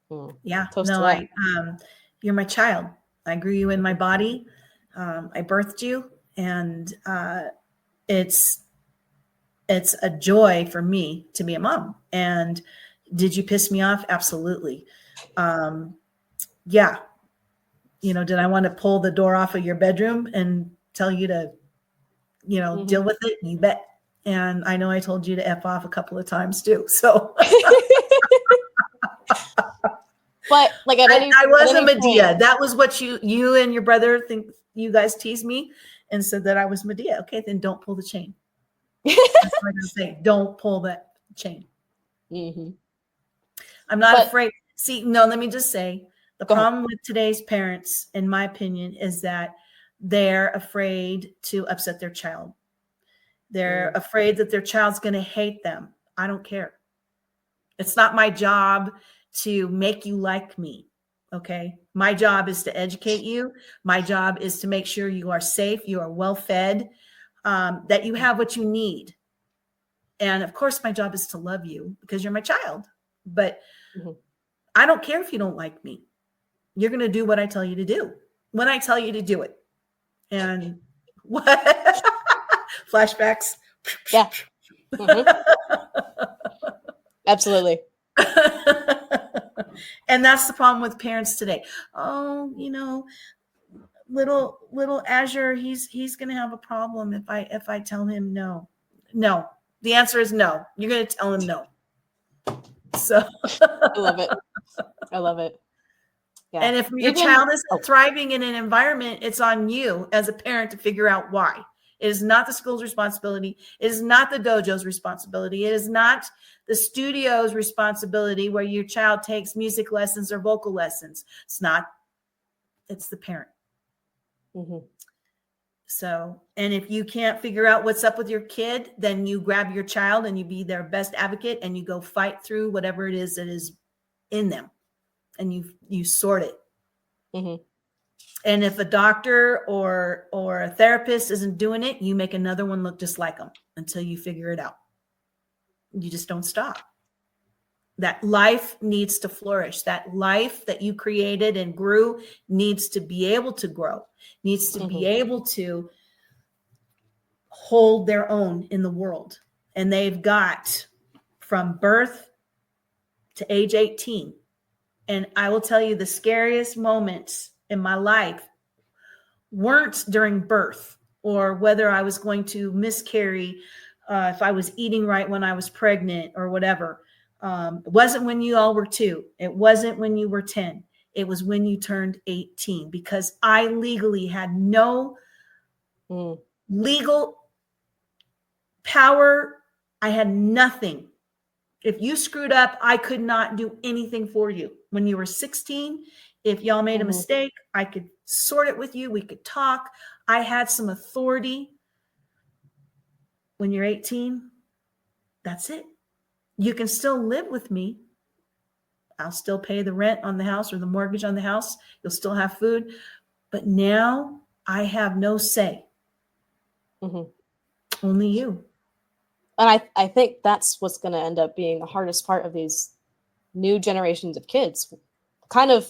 Mm. Yeah. Toast to No, that. you're my child. I grew you in my Mhm. body. I birthed you, and it's it's a joy for me to be a mom. And did you piss me off? Absolutely. Um, yeah. Did I want to pull the door off of your bedroom and tell you to, Mhm. deal with it? You bet. And I know I told you to F off a couple of times too. So But like at I at was a any point, Medea. That was what you and your brother think. You guys teased me and said that I was Medea. Okay, then don't pull the chain. That's what I'm going to say. Don't pull that chain. Mhm. I'm not But afraid. See, no, let me just say the go ahead. problem with today's parents, in my opinion, is that they're afraid to upset their child. They're Mm. afraid that their child's going to hate them. I don't care. It's not my job to make you like me. Okay. My job is to educate you. My job is to make sure you are safe, you are well fed, that you have what you need. And of course, my job is to love you because you're my child. But Mhm. I don't care if you don't like me. You're going to do what I tell you to do when I tell you to do it. And what? Flashbacks. Yeah. Mhm. Absolutely. And that's the problem with parents today. Oh, little Azure, he's going to have a problem if I tell him no. No. The answer is no. You're going to tell him no. So I love it. I love it. Yeah. and if your Even child isn't oh, thriving in an environment, it's on you as a parent to figure out why. It is not the school's responsibility. It is not the dojo's responsibility. It is not the studio's responsibility where your child takes music lessons or vocal lessons. It's not. It's the parent. mhm. So, and if you can't figure out what's up with your kid, then you grab your child and you be their best advocate and you go fight through whatever it is that is in them and you sort it. Mhm. And if a doctor or a therapist isn't doing it, you make another one look just like them until you figure it out. You just don't stop. That life needs to flourish. That life that you created and grew needs to be able to grow, needs to be Mhm. able to hold their own in the world. And they've got from birth to age 18. And I will tell you the scariest moments in my life weren't during birth or whether I was going to miscarry, if I was eating right when I was pregnant or whatever. It wasn't when you all were 2. It wasn't when you were 10. It was when you turned 18 because I legally had no Mm. legal power. I had nothing. If you screwed up, I could not do anything for you. When you were 16, If y'all made a mistake, I could sort it with you. We could talk. I had some authority. When you're 18, that's it. You can still live with me. I'll still pay the rent on the house or the mortgage on the house. You'll still have food. But now I have no say. Only you. And I think that's what's going to end up being the hardest part of these new generations of kids. Kind of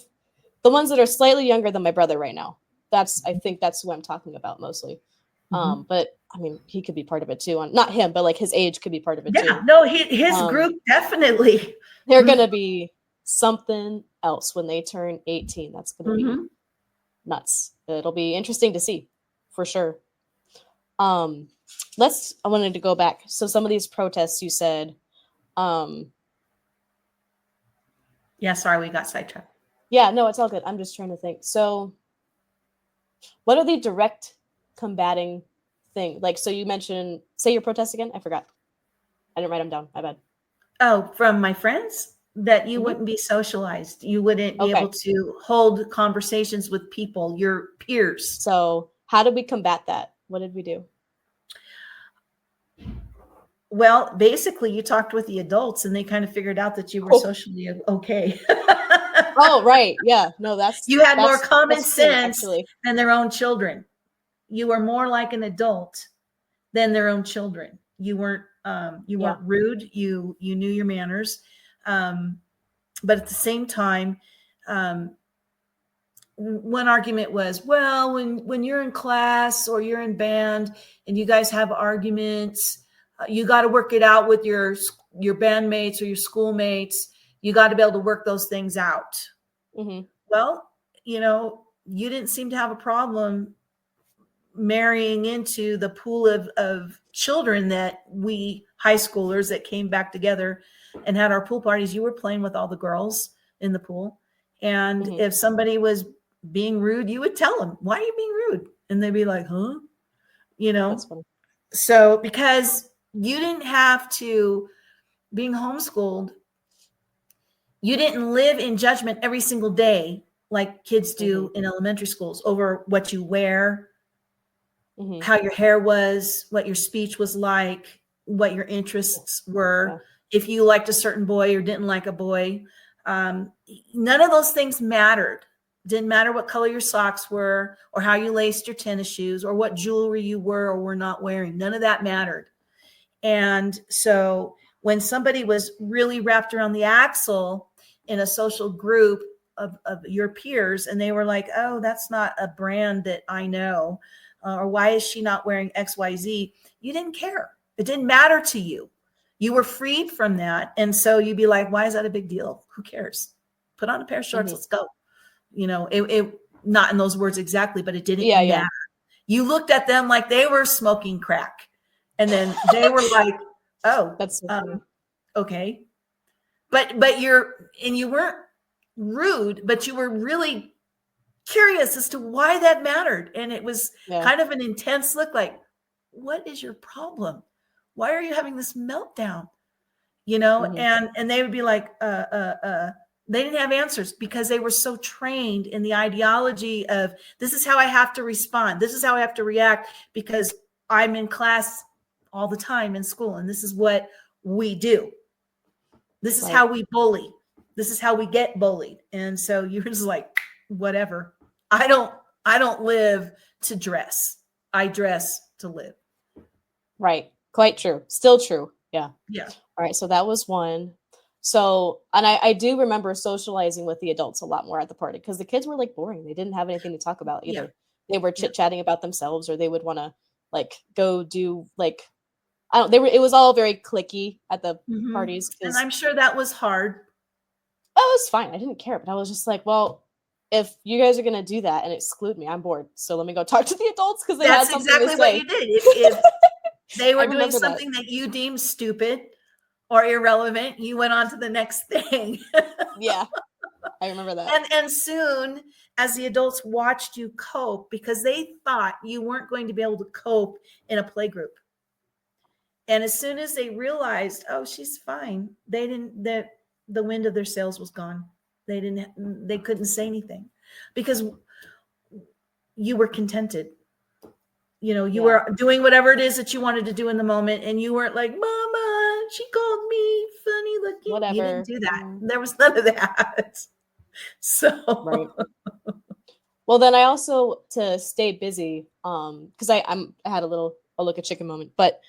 the ones that are slightly younger than my brother right now. I think that's who I'm talking about mostly. But I mean, he could be part of it too. Not him, but like his age could be part of it too. Yeah, no, his group definitely. They're going to be something else when they turn 18. That's going to be nuts. It'll be interesting to see for sure. I wanted to go back. So some of these protests you said, yeah, sorry, we got sidetracked. Yeah, no, it's all good. I'm just trying to think. So what are the direct combating thing? Like, so you mentioned, say your protest again. I forgot. I didn't write them down. My bad. Oh, from my friends, that you wouldn't be socialized. You wouldn't be able to hold conversations with people, your peers. So how did we combat that? What did we do? Well, basically you talked with the adults and they kind of figured out that you were socially okay. Oh, right. Yeah. No, you had more common sense than their own children. You were more like an adult than their own children. You weren't rude. You knew your manners. But at the same time, one argument was, well, when you're in class or you're in band and you guys have arguments, you got to work it out with your bandmates or your schoolmates. You got to be able to work those things out. Well, you didn't seem to have a problem marrying into the pool of children that we high schoolers that came back together and had our pool parties. You were playing with all the girls in the pool. And if somebody was being rude, you would tell them, why are you being rude? And they'd be like, huh? That's funny. So because you didn't have to, being homeschooled, you didn't live in judgment every single day like kids do in elementary schools over what you wear, how your hair was, what your speech was like, what your interests were, if you liked a certain boy or didn't like a boy. None of those things mattered. Didn't matter what color your socks were or how you laced your tennis shoes or what jewelry you were or were not wearing. None of that mattered. And so when somebody was really wrapped around the axle in a social group of your peers and they were like, oh, that's not a brand that I know, or why is she not wearing XYZ? You didn't care. It didn't matter to you. You were freed from that. And so you'd be like, why is that a big deal? Who cares? Put on a pair of shorts. Let's go. It not in those words exactly, but it didn't matter. Yeah. You looked at them like they were smoking crack. And then they were like, oh, that's so okay. But you weren't rude, but you were really curious as to why that mattered. And it was kind of an intense look like, what is your problem? Why are you having this meltdown? And they would be like, they didn't have answers because they were so trained in the ideology of this is how I have to respond. This is how I have to react because I'm in class all the time in school. And this is what we do. This is how we bully. This is how we get bullied. And so you're just like, whatever. I don't live to dress. I dress to live. Right. Quite true. Still true. Yeah. Yeah. All right. So that was one. So, and I do remember socializing with the adults a lot more at the party because the kids were like boring. They didn't have anything to talk about either. Yeah. They were chit-chatting about themselves or they would want to like go do like, it was all very cliquey at the parties. And I'm sure that was hard. That was fine. I didn't care, but I was just like, well, if you guys are going to do that and exclude me, I'm bored. So let me go talk to the adults because they had something to say. That's exactly what you did. If they were doing something that you deemed stupid or irrelevant, you went on to the next thing. Yeah, I remember that. And soon as the adults watched you cope, because they thought you weren't going to be able to cope in a play group. And as soon as they realized, oh, she's fine, the wind of their sails was gone. They couldn't say anything because you were contented. You were doing whatever it is that you wanted to do in the moment, and you weren't like, Mama, she called me funny looking. Whatever. You didn't do that. There was none of that. So right. Well, then I also, to stay busy, because I had a look at chicken moment, but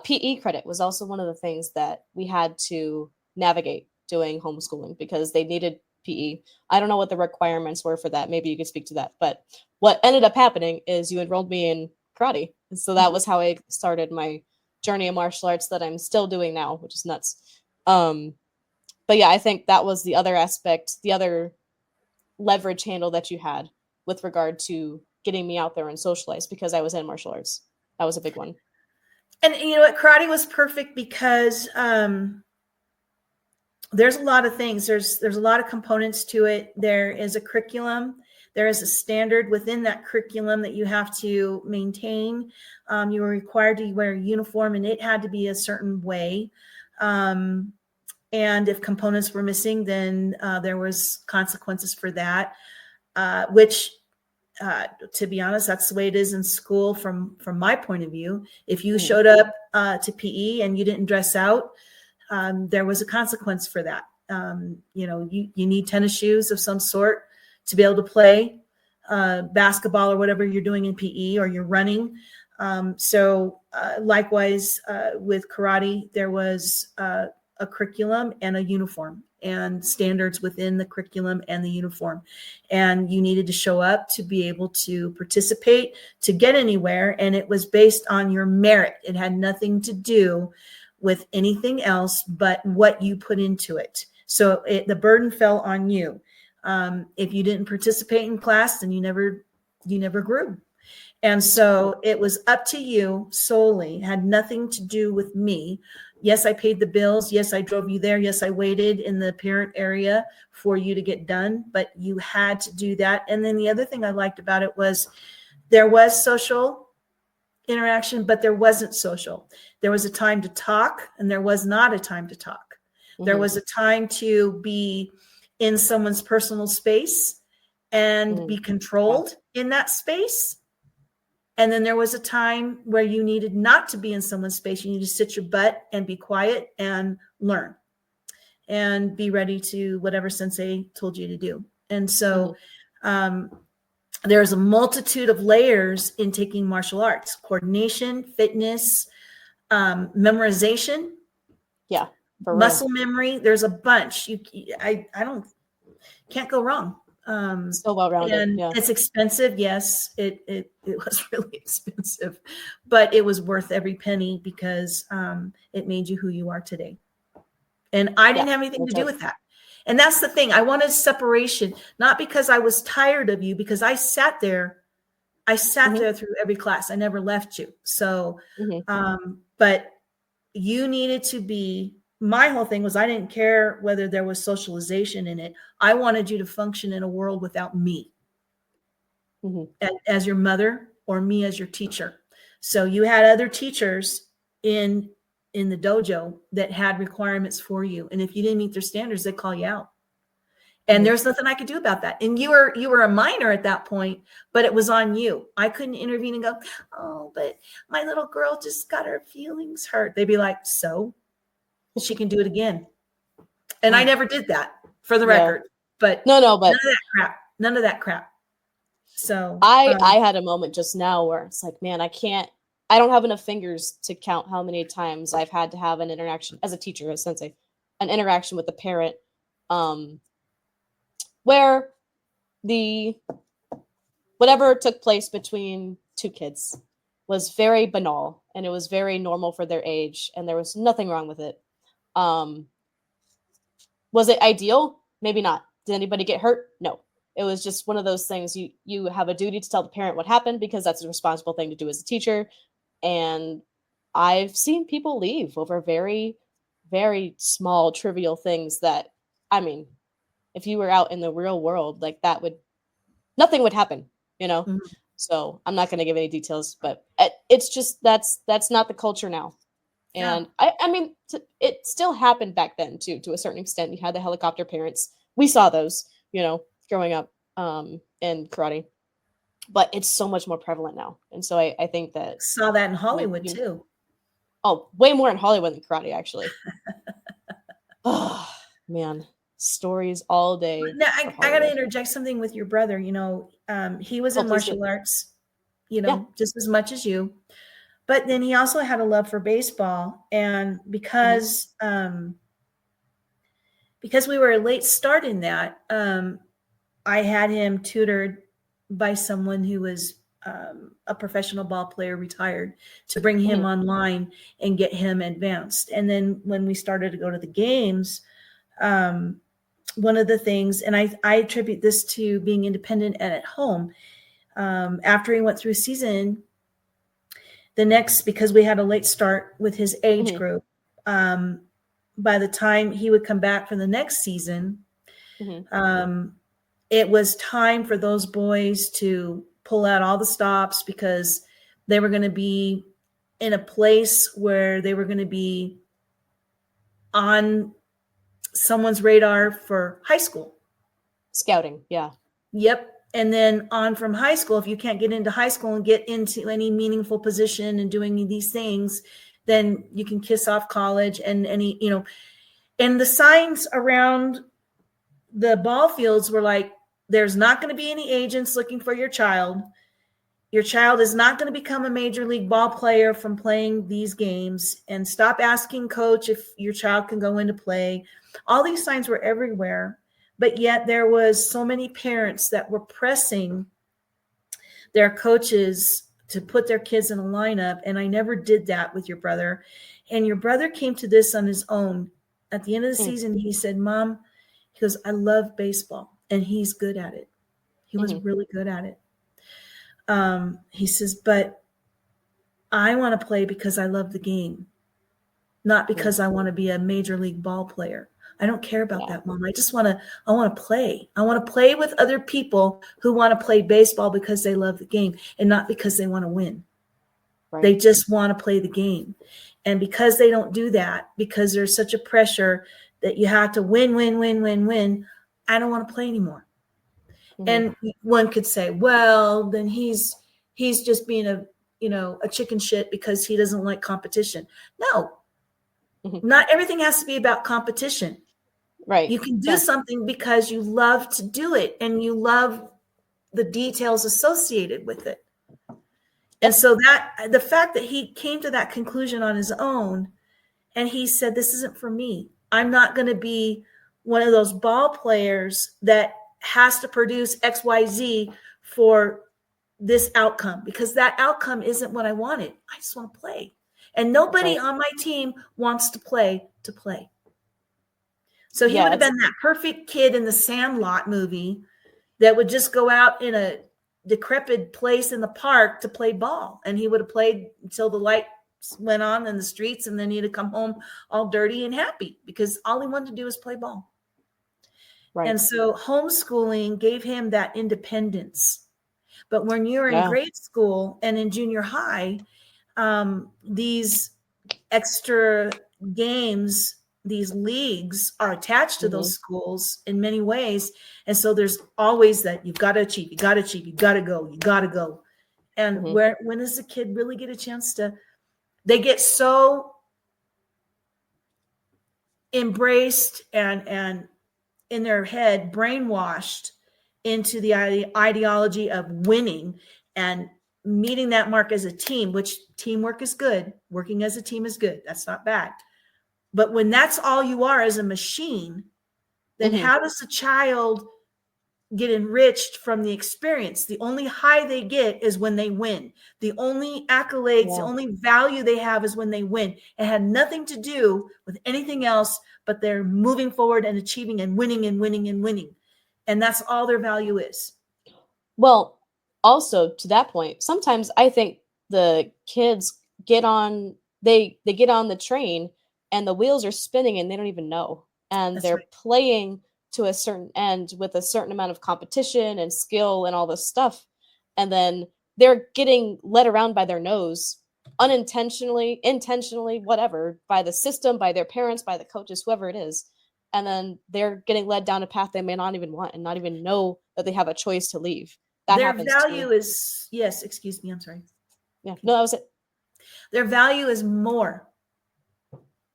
PE credit was also one of the things that we had to navigate doing homeschooling because they needed PE. I don't know what the requirements were for that. Maybe you could speak to that. But what ended up happening is you enrolled me in karate. And so that was how I started my journey in martial arts that I'm still doing now, which is nuts. But yeah, I think that was the other aspect, the other leverage handle that you had with regard to getting me out there and socialize because I was in martial arts. That was a big one. And you know what? Karate was perfect because there's a lot of things. There's a lot of components to it. There is a curriculum. There is a standard within that curriculum that you have to maintain. You were required to wear a uniform, and it had to be a certain way. And if components were missing, then there was consequences for that, which to be honest, that's the way it is in school from my point of view. If you showed up to PE and you didn't dress out, there was a consequence for that. You need tennis shoes of some sort to be able to play basketball or whatever you're doing in PE, or you're running. So likewise with karate, there was a curriculum and a uniform and standards within the curriculum and the uniform. And you needed to show up to be able to participate, to get anywhere. And it was based on your merit. It had nothing to do with anything else but what you put into it. So the burden fell on you. If you didn't participate in class, then you never grew. And so it was up to you solely, had nothing to do with me. Yes, I paid the bills. Yes, I drove you there. Yes, I waited in the parent area for you to get done, but you had to do that. And then the other thing I liked about it was there was social interaction, but there wasn't social. There was a time to talk, and there was not a time to talk. There was a time to be in someone's personal space and be controlled in that space. And then there was a time where you needed not to be in someone's space. You need to sit your butt and be quiet and learn and be ready to whatever sensei told you to do. And so there's a multitude of layers in taking martial arts: coordination, fitness, memorization, muscle memory. There's a bunch. I can't go wrong. So well-rounded. And it's expensive. Yes, it was really expensive, but it was worth every penny because it made you who you are today. And I didn't have anything to do with that. And that's the thing. I wanted separation, not because I was tired of you, because I sat there through every class. I never left you. So, but you needed to be, my whole thing was I didn't care whether there was socialization in it. I wanted you to function in a world without me as your mother or me as your teacher. So you had other teachers in the dojo that had requirements for you. And if you didn't meet their standards, they'd call you out. And there's nothing I could do about that. And you were a minor at that point, but it was on you. I couldn't intervene and go, oh, but my little girl just got her feelings hurt. They'd be like, so she can do it again. And I never did that, for the record. But but none of that crap. So I had a moment just now where it's like, man, I don't have enough fingers to count how many times I've had to have an interaction as a teacher, as sensei, an interaction with a parent, where whatever took place between two kids was very banal, and it was very normal for their age, and there was nothing wrong with it. Was it ideal? Maybe not. Did anybody get hurt? No. It was just one of those things. You have a duty to tell the parent what happened because that's a responsible thing to do as a teacher. And I've seen people leave over very, very small, trivial things that, I mean, if you were out in the real world, like nothing would happen, So I'm not going to give any details, but it's just, that's not the culture now. And I mean, it still happened back then too, to a certain extent. You had the helicopter parents, we saw those, growing up in karate, but it's so much more prevalent now. And so I think that Saw that in Hollywood too. Oh, way more in Hollywood than karate, actually. Oh, man. Stories all day. Now, I got to interject something with your brother. He was in please do. martial arts, just as much as you. But then he also had a love for baseball. And because we were a late start in that, I had him tutored by someone who was a professional ball player, retired, to bring him online and get him advanced. And then when we started to go to the games, one of the things, and I attribute this to being independent and at home, after he went through season, because we had a late start with his age group, by the time he would come back for the next season, it was time for those boys to pull out all the stops, because they were going to be in a place where they were going to be on someone's radar for high school. Scouting, yeah. Yep. And then on from high school, if you can't get into high school and get into any meaningful position and doing these things, then you can kiss off college and and the signs around the ball fields were like, there's not going to be any agents looking for your child. Your child is not going to become a major league ball player from playing these games, and stop asking coach if your child can go into play. All these signs were everywhere, but yet there was so many parents that were pressing their coaches to put their kids in a lineup. And I never did that with your brother. And your brother came to this on his own. At the end of the season, he said, Mom, he goes, I love baseball. And he's good at it. He was really good at it. He says, but I want to play because I love the game, not because I want to be a major league ball player. I don't care about that, Mom. I want to play. I want to play with other people who want to play baseball because they love the game and not because they want to win. Right. They just want to play the game. And because they don't do that, because there's such a pressure that you have to win, I don't want to play anymore. And one could say, well, then he's just being a chicken shit because he doesn't like competition. No, not everything has to be about competition. Right. You can do something because you love to do it and you love the details associated with it. And so that the fact that he came to that conclusion on his own, and he said, this isn't for me. I'm not going to be one of those ball players that has to produce XYZ for this outcome, because that outcome isn't what I wanted. I just want to play. And nobody on my team wants to play. So he would have been that perfect kid in the Sandlot movie that would just go out in a decrepit place in the park to play ball. And he would have played until the lights went on in the streets, and then he'd have come home all dirty and happy because all he wanted to do was play ball. Right. And so homeschooling gave him that independence. But when you're in grade school and in junior high, these extra games, these leagues are attached to those schools in many ways. And so there's always that you've got to achieve, you got to go. And when does the kid really get a chance to, they get so embraced and in their head brainwashed into the ideology of winning and meeting that mark as a team, which teamwork is good. Working as a team is good. That's not bad. But when that's all you are as a machine, then how does a child get enriched from the experience? The only high they get is when they win. The only accolades, the only value they have is when they win. It had nothing to do with anything else, but they're moving forward and achieving and winning and winning and winning. And that's all their value is. Well, also to that point, sometimes I think the kids get on, they get on the train and the wheels are spinning and they don't even know. And they're playing to a certain end with a certain amount of competition and skill and all this stuff. And then they're getting led around by their nose, unintentionally, intentionally, whatever, by the system, by their parents, by the coaches, whoever it is. and then they're getting led down a path they may not even want and not even know that they have a choice to leave. That Their happens value too. is, yes, excuse me, I'm sorry. Yeah, no, that was it. Their value is more.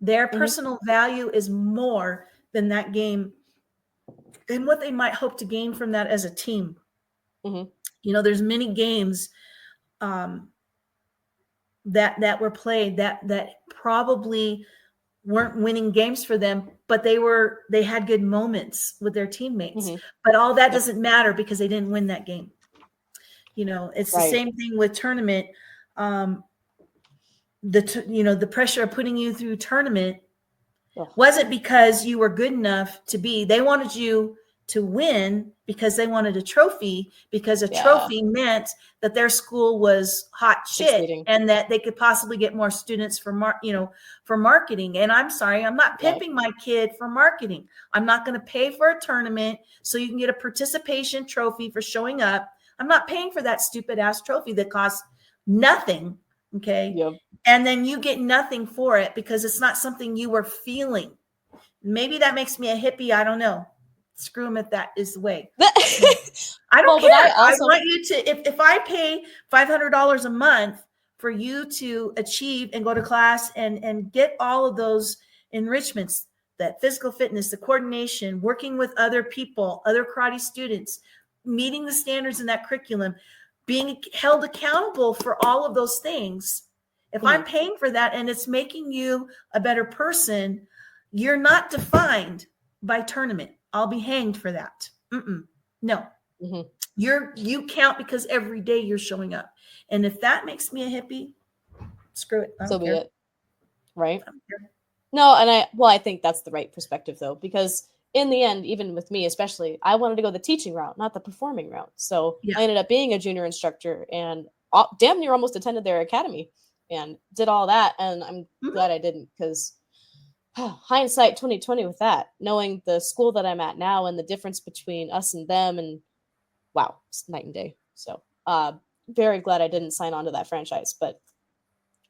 Their Mm-hmm. personal value is more than that game and what they might hope to gain from that as a team. Mm-hmm. You know, there's many games that were played that probably weren't winning games for them, but they had good moments with their teammates. Mm-hmm. But all that Yep. doesn't matter because they didn't win that game. You know, it's the Right. same thing with tournament. The pressure of putting you through tournament Ugh. wasn't because you were good enough to be. They wanted you to win because they wanted a trophy, because a trophy meant that their school was hot shit Succeeding. and that they could possibly get more students for marketing. And I'm sorry, I'm not pimping my kid for marketing. I'm not going to pay for a tournament so you can get a participation trophy for showing up. I'm not paying for that stupid ass trophy that costs nothing. Okay. Yep. And then you get nothing for it because it's not something you were feeling. Maybe that makes me a hippie. I don't know. Screw them if that is the way. I don't care. I want you to, if I pay $500 a month for you to achieve and go to class and get all of those enrichments, that physical fitness, the coordination, working with other people, other karate students, meeting the standards in that curriculum, being held accountable for all of those things. If I'm paying for that and it's making you a better person, you're not defined by tournament. I'll be hanged for that. No. Mm-hmm. You count because every day you're showing up. And if that makes me a hippie, screw it. So be it. Right? I don't care. No, and I think that's the right perspective though, because in the end, even with me especially, I wanted to go the teaching route, not the performing route. So I ended up being a junior instructor and damn near almost attended their academy and did all that. And I'm glad I didn't, because hindsight 2020 with that, knowing the school that I'm at now and the difference between us and them, and wow, it's night and day. So very glad I didn't sign on to that franchise, but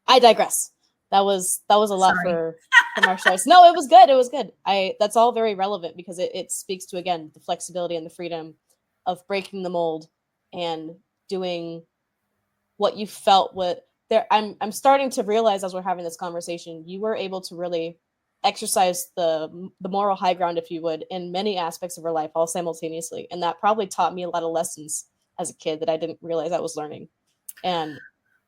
I digress. That was a lot for martial arts. No, it was good. It was good. That's all very relevant because it speaks to, again, the flexibility and the freedom of breaking the mold and doing what you felt there. I'm starting to realize as we're having this conversation, you were able to really exercise the moral high ground, if you would, in many aspects of her life all simultaneously. And that probably taught me a lot of lessons as a kid that I didn't realize I was learning. And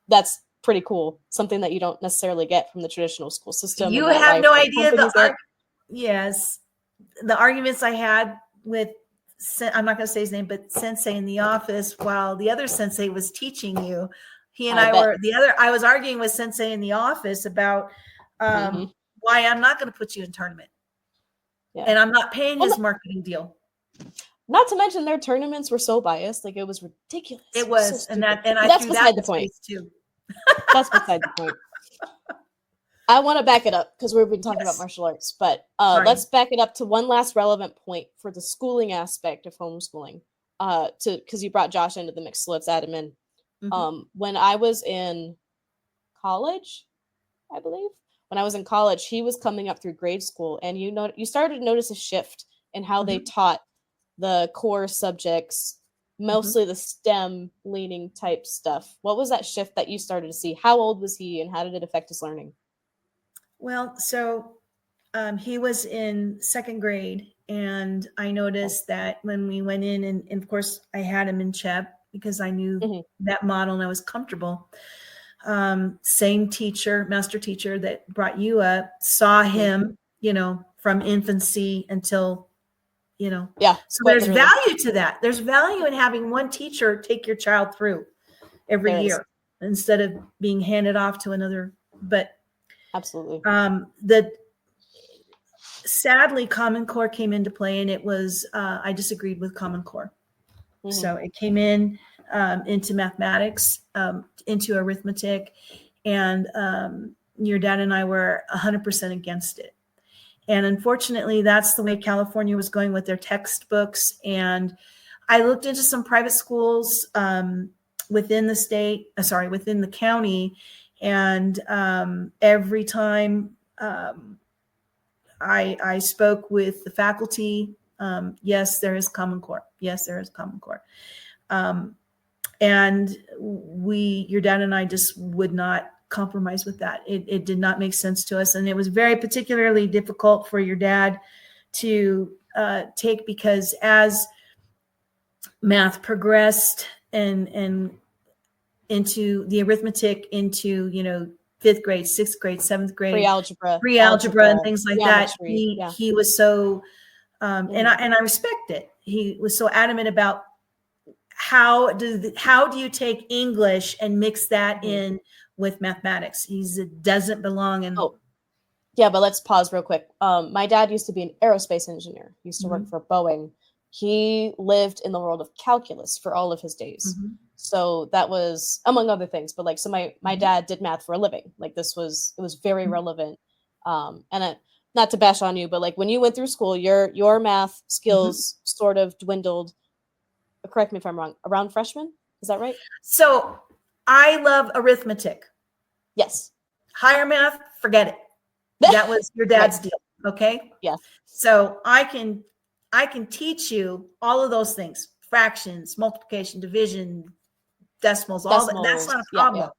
that's pretty cool. Something that you don't necessarily get from the traditional school system. You have no idea the arguments I had with, I'm not going to say his name, but Sensei in the office while the other Sensei was teaching you. He and I was arguing with Sensei in the office about why I'm not going to put you in tournament. Yeah. And I'm not paying his marketing deal. Not to mention their tournaments were so biased. Like, it was ridiculous. It was. So that's beside the point too. That's beside the point. I want to back it up because we've been talking about martial arts, but let's back it up to one last relevant point for the schooling aspect of homeschooling. Because you brought Josh into the mix, so let's add him in. When I was in college, I believe, when I was in college, he was coming up through grade school, and you started to notice a shift in how they taught the core subjects, mostly the STEM leaning type stuff. What was that shift that you started to see? How old was he, and how did it affect his learning? Well, so he was in second grade, and I noticed that when we went in, and of course I had him in CHEP because I knew that model and I was comfortable. Same teacher, master teacher that brought you up, saw him, from infancy until, so there's value to that. There's value in having one teacher take your child through every year instead of being handed off to another. But absolutely. Sadly, Common Core came into play, and it was, I disagreed with Common Core. So it came into mathematics, into arithmetic, and your dad and I were 100% against it. And unfortunately, that's the way California was going with their textbooks. And I looked into some private schools within the county. And every time I spoke with the faculty. Yes, there is Common Core. Yes, there is Common Core. And your dad and I just would not compromise with that. It did not make sense to us. And it was very particularly difficult for your dad to take, because as math progressed and into the arithmetic, into, 5th grade, 6th grade, 7th grade, Pre-algebra, pre-algebra and things like that, geometry, he was so, and I respect it. He was so adamant about how do you take English and mix that in with mathematics? It doesn't belong in. Oh, yeah, but let's pause real quick. My dad used to be an aerospace engineer. He used to work for Boeing. He lived in the world of calculus for all of his days. So that was, among other things, but like, so my dad did math for a living. Like it was very relevant. Not to bash on you, but like when you went through school, your math skills sort of dwindled. Correct me if I'm wrong, around freshman. Is that right? So I love arithmetic. Yes. Higher math, forget it. That was your dad's deal. Okay. Yeah. So I can teach you all of those things: fractions, multiplication, division, decimals, all that. That's not a problem.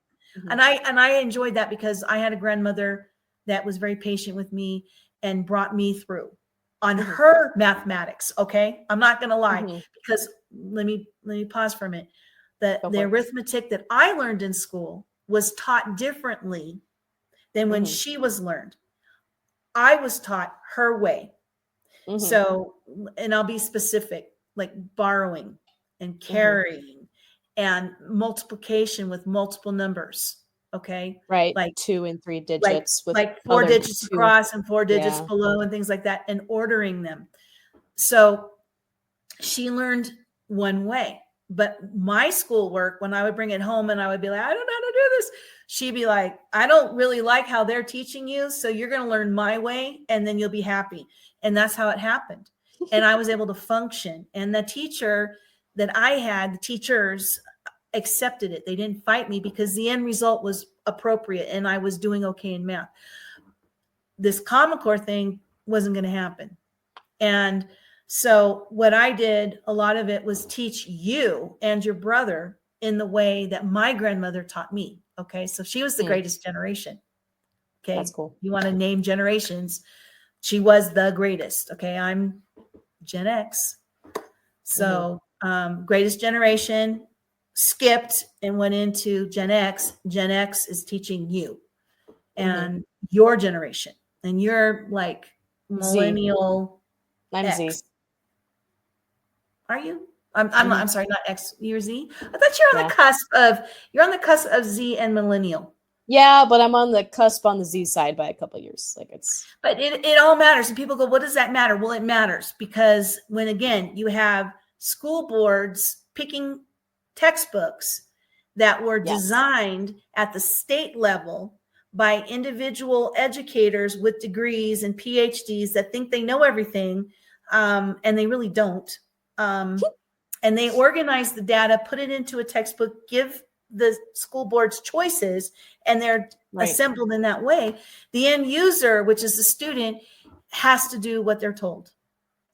And I enjoyed that because I had a grandmother that was very patient with me and brought me through on her mathematics. Okay. I'm not going to lie, because let me pause for a minute. The arithmetic that I learned in school was taught differently than when she was learned. I was taught her way. So, and I'll be specific, like borrowing and carrying and multiplication with multiple numbers. Okay. Right. Like 2 and 3 digits, with like 4 digits across and 4 digits below and things like that, and ordering them. So she learned one way, but my schoolwork, when I would bring it home and I would be like, I don't know how to do this, she'd be like, I don't really like how they're teaching you, so you're going to learn my way and then you'll be happy. And that's how it happened. And I was able to function. And the teacher that I had, the teachers accepted it. They didn't fight me because the end result was appropriate and I was doing okay in math. This Common Core thing wasn't going to happen. And so what I did, a lot of it was teach you and your brother in the way that my grandmother taught me. Okay. So she was the greatest generation. Okay. That's cool. You want to name generations. She was the greatest. Okay. I'm Gen X. So greatest generation, skipped and went into Gen X. Gen X is teaching you and your generation. And you're like millennial. I'm X. Z. Are you? I'm sorry, not X. You're Z. I thought you're on the cusp of Z and millennial. Yeah, but I'm on the cusp on the Z side by a couple of years. But it all matters. And people go, what does that matter? Well, it matters because when, again, you have school boards picking textbooks that were designed at the state level by individual educators with degrees and PhDs that think they know everything, and they really don't. And they organize the data, put it into a textbook, give the school board's choices, and they're assembled in that way. The end user, which is the student, has to do what they're told,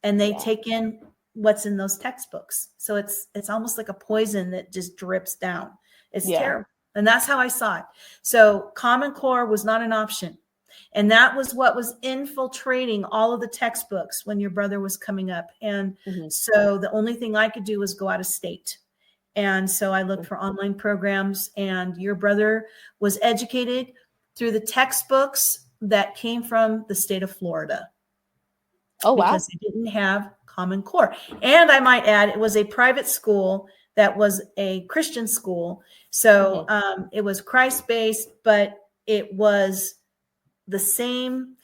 and they take in what's in those textbooks. So it's almost like a poison that just drips down. It's terrible. And that's how I saw it. So Common Core was not an option. And that was what was infiltrating all of the textbooks when your brother was coming up. And so the only thing I could do was go out of state. And so I looked for online programs, and your brother was educated through the textbooks that came from the state of Florida. Oh, wow. Because they didn't have Common Core. And I might add, it was a private school that was a Christian school. So it was Christ-based, but it was the same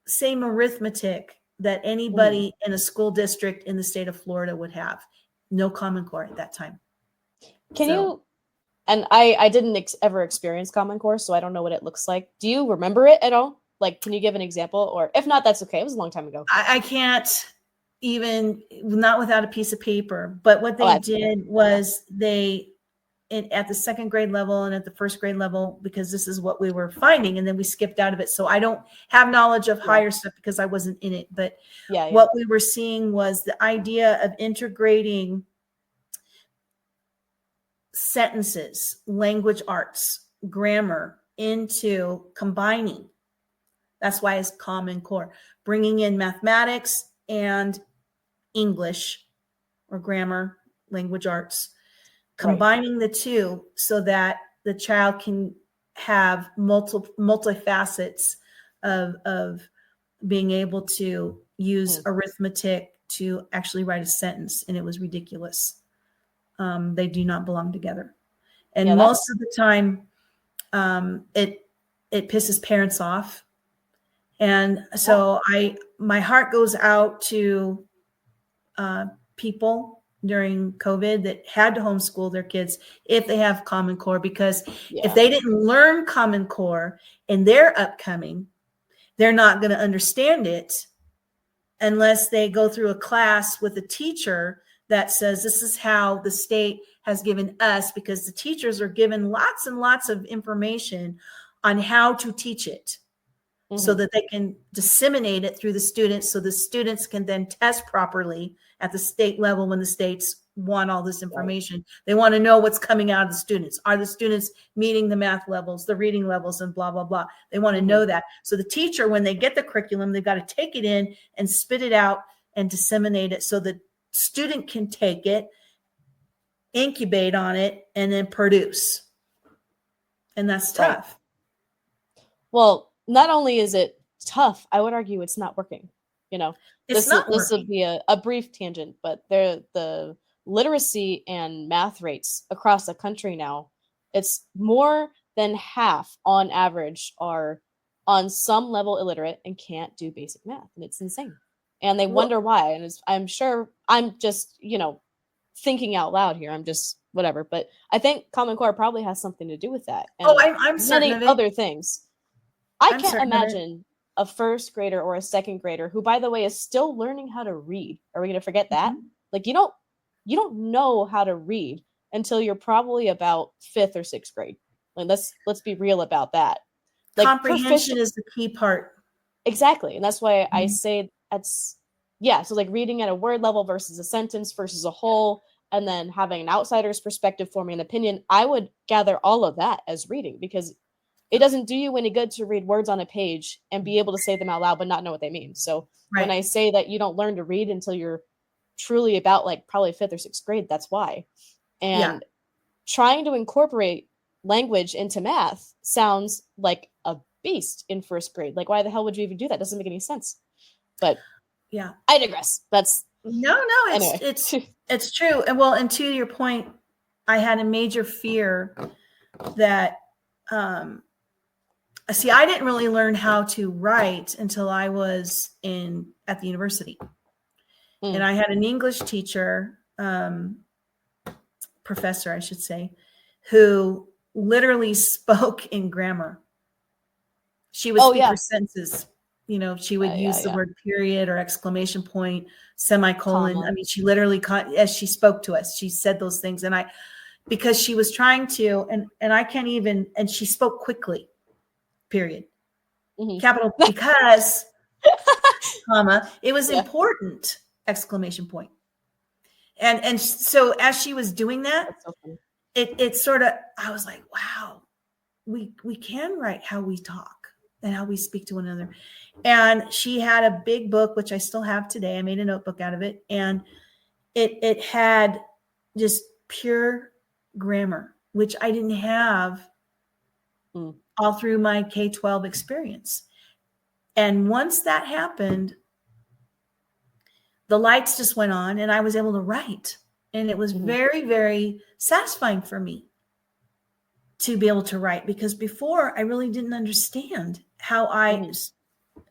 same arithmetic that anybody in a school district in the state of Florida would have. No Common Core at that time. Can you, and I didn't ever experience Common Core, so I don't know what it looks like. Do you remember it at all? Like, can you give an example? Or if not, that's okay. It was a long time ago. I can't even, not without a piece of paper. But what they did was they at the second grade level and at the first grade level, because this is what we were finding. And then we skipped out of it. So I don't have knowledge of higher stuff because I wasn't in it. But what we were seeing was the idea of integrating sentences, language arts, grammar into combining. That's why it's Common Core, bringing in mathematics and English or grammar, language arts, combining the two so that the child can have multifacets of being able to use arithmetic to actually write a sentence. And it was ridiculous. They do not belong together. And most of the time, it pisses parents off. And so my heart goes out to people during COVID that had to homeschool their kids if they have Common Core, because if they didn't learn Common Core in their upcoming, they're not going to understand it unless they go through a class with a teacher that says this is how the state has given us, because the teachers are given lots and lots of information on how to teach it. So that they can disseminate it through the students, so the students can then test properly at the state level when the states want all this information. They want to know what's coming out of the students. Are the students meeting the math levels, the reading levels, and blah, blah, blah. They want to know that. So the teacher, when they get the curriculum, they've got to take it in and spit it out and disseminate it so the student can take it, incubate on it, and then produce. And that's tough. Well, not only is it tough, I would argue it's not working. This will be a brief tangent, but the literacy and math rates across the country now, it's more than half on average are on some level illiterate and can't do basic math. And it's insane. And they wonder why. And I'm sure I'm just, thinking out loud here. I'm just whatever. But I think Common Core probably has something to do with that. And I'm certain of it. Other things. I can't imagine a first grader or a second grader who, by the way, is still learning how to read. Are we going to forget that? Like, you don't know how to read until you're probably about 5th or 6th grade. Like, let's be real about that. Like, comprehension is the key part. Exactly. And that's why I say so like reading at a word level versus a sentence versus a whole, and then having an outsider's perspective, forming an opinion. I would gather all of that as reading, because it doesn't do you any good to read words on a page and be able to say them out loud but not know what they mean. So when I say that you don't learn to read until you're truly about like probably 5th or 6th grade, that's why. And trying to incorporate language into math sounds like a beast in 1st grade. Like, why the hell would you even do that? Doesn't make any sense. But I digress. That's anyway. It's true. And to your point, I had a major fear that I didn't really learn how to write until I was at the university. And I had an English teacher, professor, I should say, who literally spoke in grammar. She would speak her sentences. She would use the word period or exclamation point, semicolon. Comma. I mean, she literally, as she spoke to us, she said those things. And because she was trying to, and I can't even, and she spoke quickly. Period. Capital, because, comma, it was important, exclamation point. And so as she was doing that, it sort of, I was like, wow, we can write how we talk and how we speak to one another. And she had a big book, which I still have today. I made a notebook out of it. And it had just pure grammar, which I didn't have all through my K-12 experience. And once that happened, the lights just went on and I was able to write. And it was very, very satisfying for me to be able to write, because before I really didn't understand how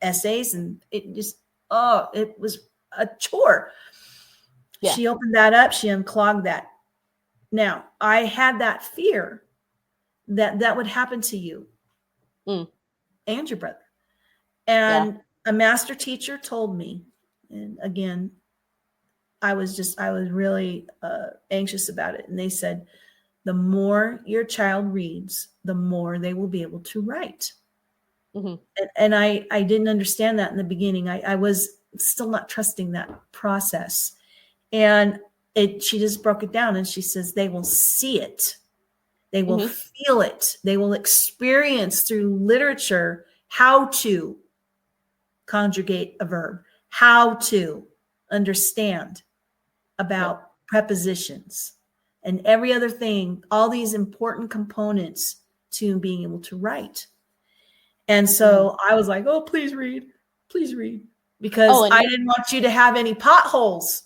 essays, and it just, it was a chore. Yeah. She opened that up. She unclogged that. Now, I had that fear that would happen to you and your brother. And a master teacher told me, and again, I was really anxious about it. And they said, the more your child reads, the more they will be able to write. Mm-hmm. And I didn't understand that in the beginning. I was still not trusting that process. And she just broke it down, and she says they will see it. They will Mm-hmm. feel it. They will experience through literature how to conjugate a verb, how to understand about prepositions and every other thing, all these important components to being able to write. And so I was like, oh, please read, because I didn't want you to have any potholes,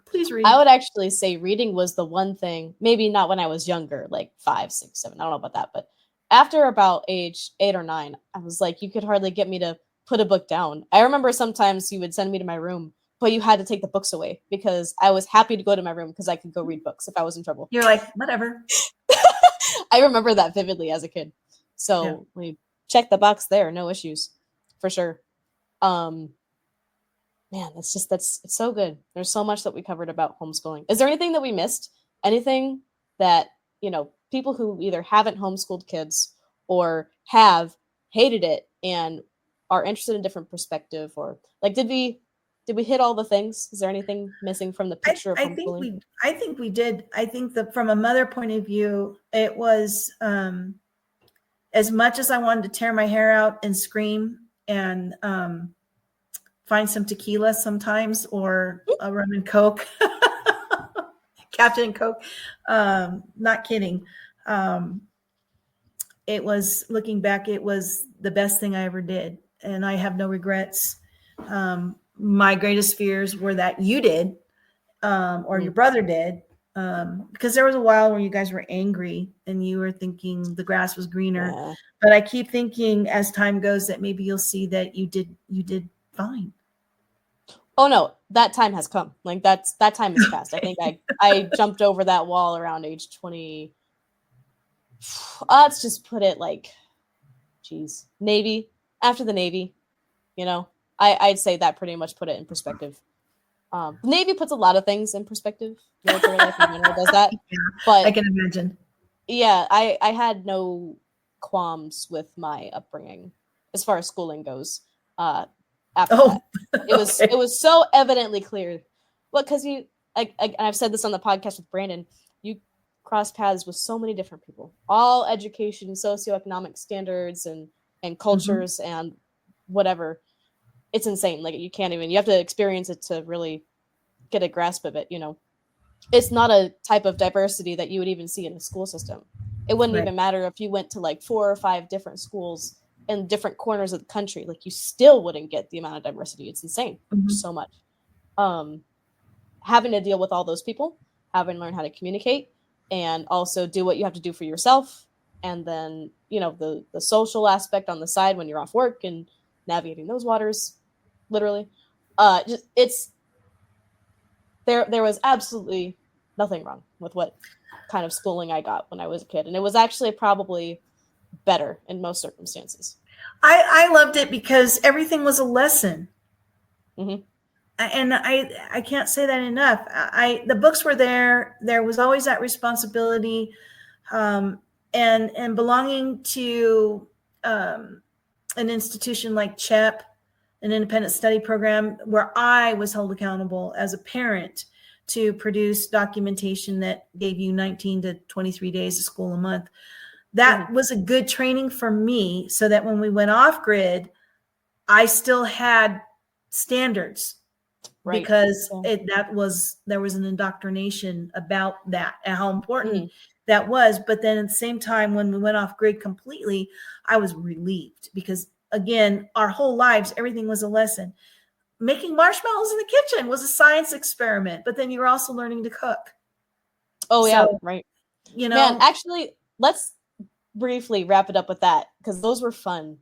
please read. I would actually say reading was the one thing, maybe not when I was younger, like 5, 6, 7, I don't know about that, but after about age 8 or 9, I was like, you could hardly get me to put a book down. I remember sometimes you would send me to my room, but you had to take the books away because I was happy to go to my room because I could go read books if I was in trouble. You're like, whatever. I remember that vividly as a kid. So we check the box there, no issues, for sure. Man, it's so good. There's so much that we covered about homeschooling. Is there anything that we missed? Anything that, people who either haven't homeschooled kids or have hated it and are interested in different perspective, or like, did we hit all the things? Is there anything missing from the picture of homeschooling? I think we did. I think that from a mother point of view, it was as much as I wanted to tear my hair out and scream and find some tequila sometimes, or a rum and Coke, Captain Coke. Not kidding. It was, looking back, it was the best thing I ever did. And I have no regrets. My greatest fears were that you did, or your brother did, because there was a while where you guys were angry and you were thinking the grass was greener. Yeah. But I keep thinking as time goes that maybe you'll see that you did fine. Oh no, that time has come. Like that time is past. I think I jumped over that wall around age 20. Let's just put it like, Navy. After the Navy, I'd say that pretty much put it in perspective. The Navy puts a lot of things in perspective. Military life in general does that. Yeah, but I can imagine. Yeah, I had no qualms with my upbringing as far as schooling goes. After that, it was so evidently clear. Well, because I've said this on the podcast with Brandon, you cross paths with so many different people, all education, socioeconomic standards, and cultures, and whatever. It's insane. Like, you have to experience it to really get a grasp of it. It's not a type of diversity that you would even see in a school system. It wouldn't even matter if you went to like 4 or 5 different schools in different corners of the country. Like, you still wouldn't get the amount of diversity. It's insane. So much. Having to deal with all those people, having to learn how to communicate, and also do what you have to do for yourself. And then, the social aspect on the side when you're off work and navigating those waters, literally. There was absolutely nothing wrong with what kind of schooling I got when I was a kid. And it was actually probably better in most circumstances. I loved it because everything was a lesson. Mm-hmm. And I can't say that enough. The books were there. There was always that responsibility, and belonging to an institution like CHEP, an independent study program, where I was held accountable as a parent to produce documentation that gave you 19 to 23 days of school a month. That was a good training for me, so that when we went off grid, I still had standards. Right. Because there was an indoctrination about that and how important that was. But then at the same time, when we went off grid completely, I was relieved because, again, our whole lives, everything was a lesson. Making marshmallows in the kitchen was a science experiment, but then you were also learning to cook. Oh, yeah, right. Man, actually, let's briefly wrap it up with that, because those were fun.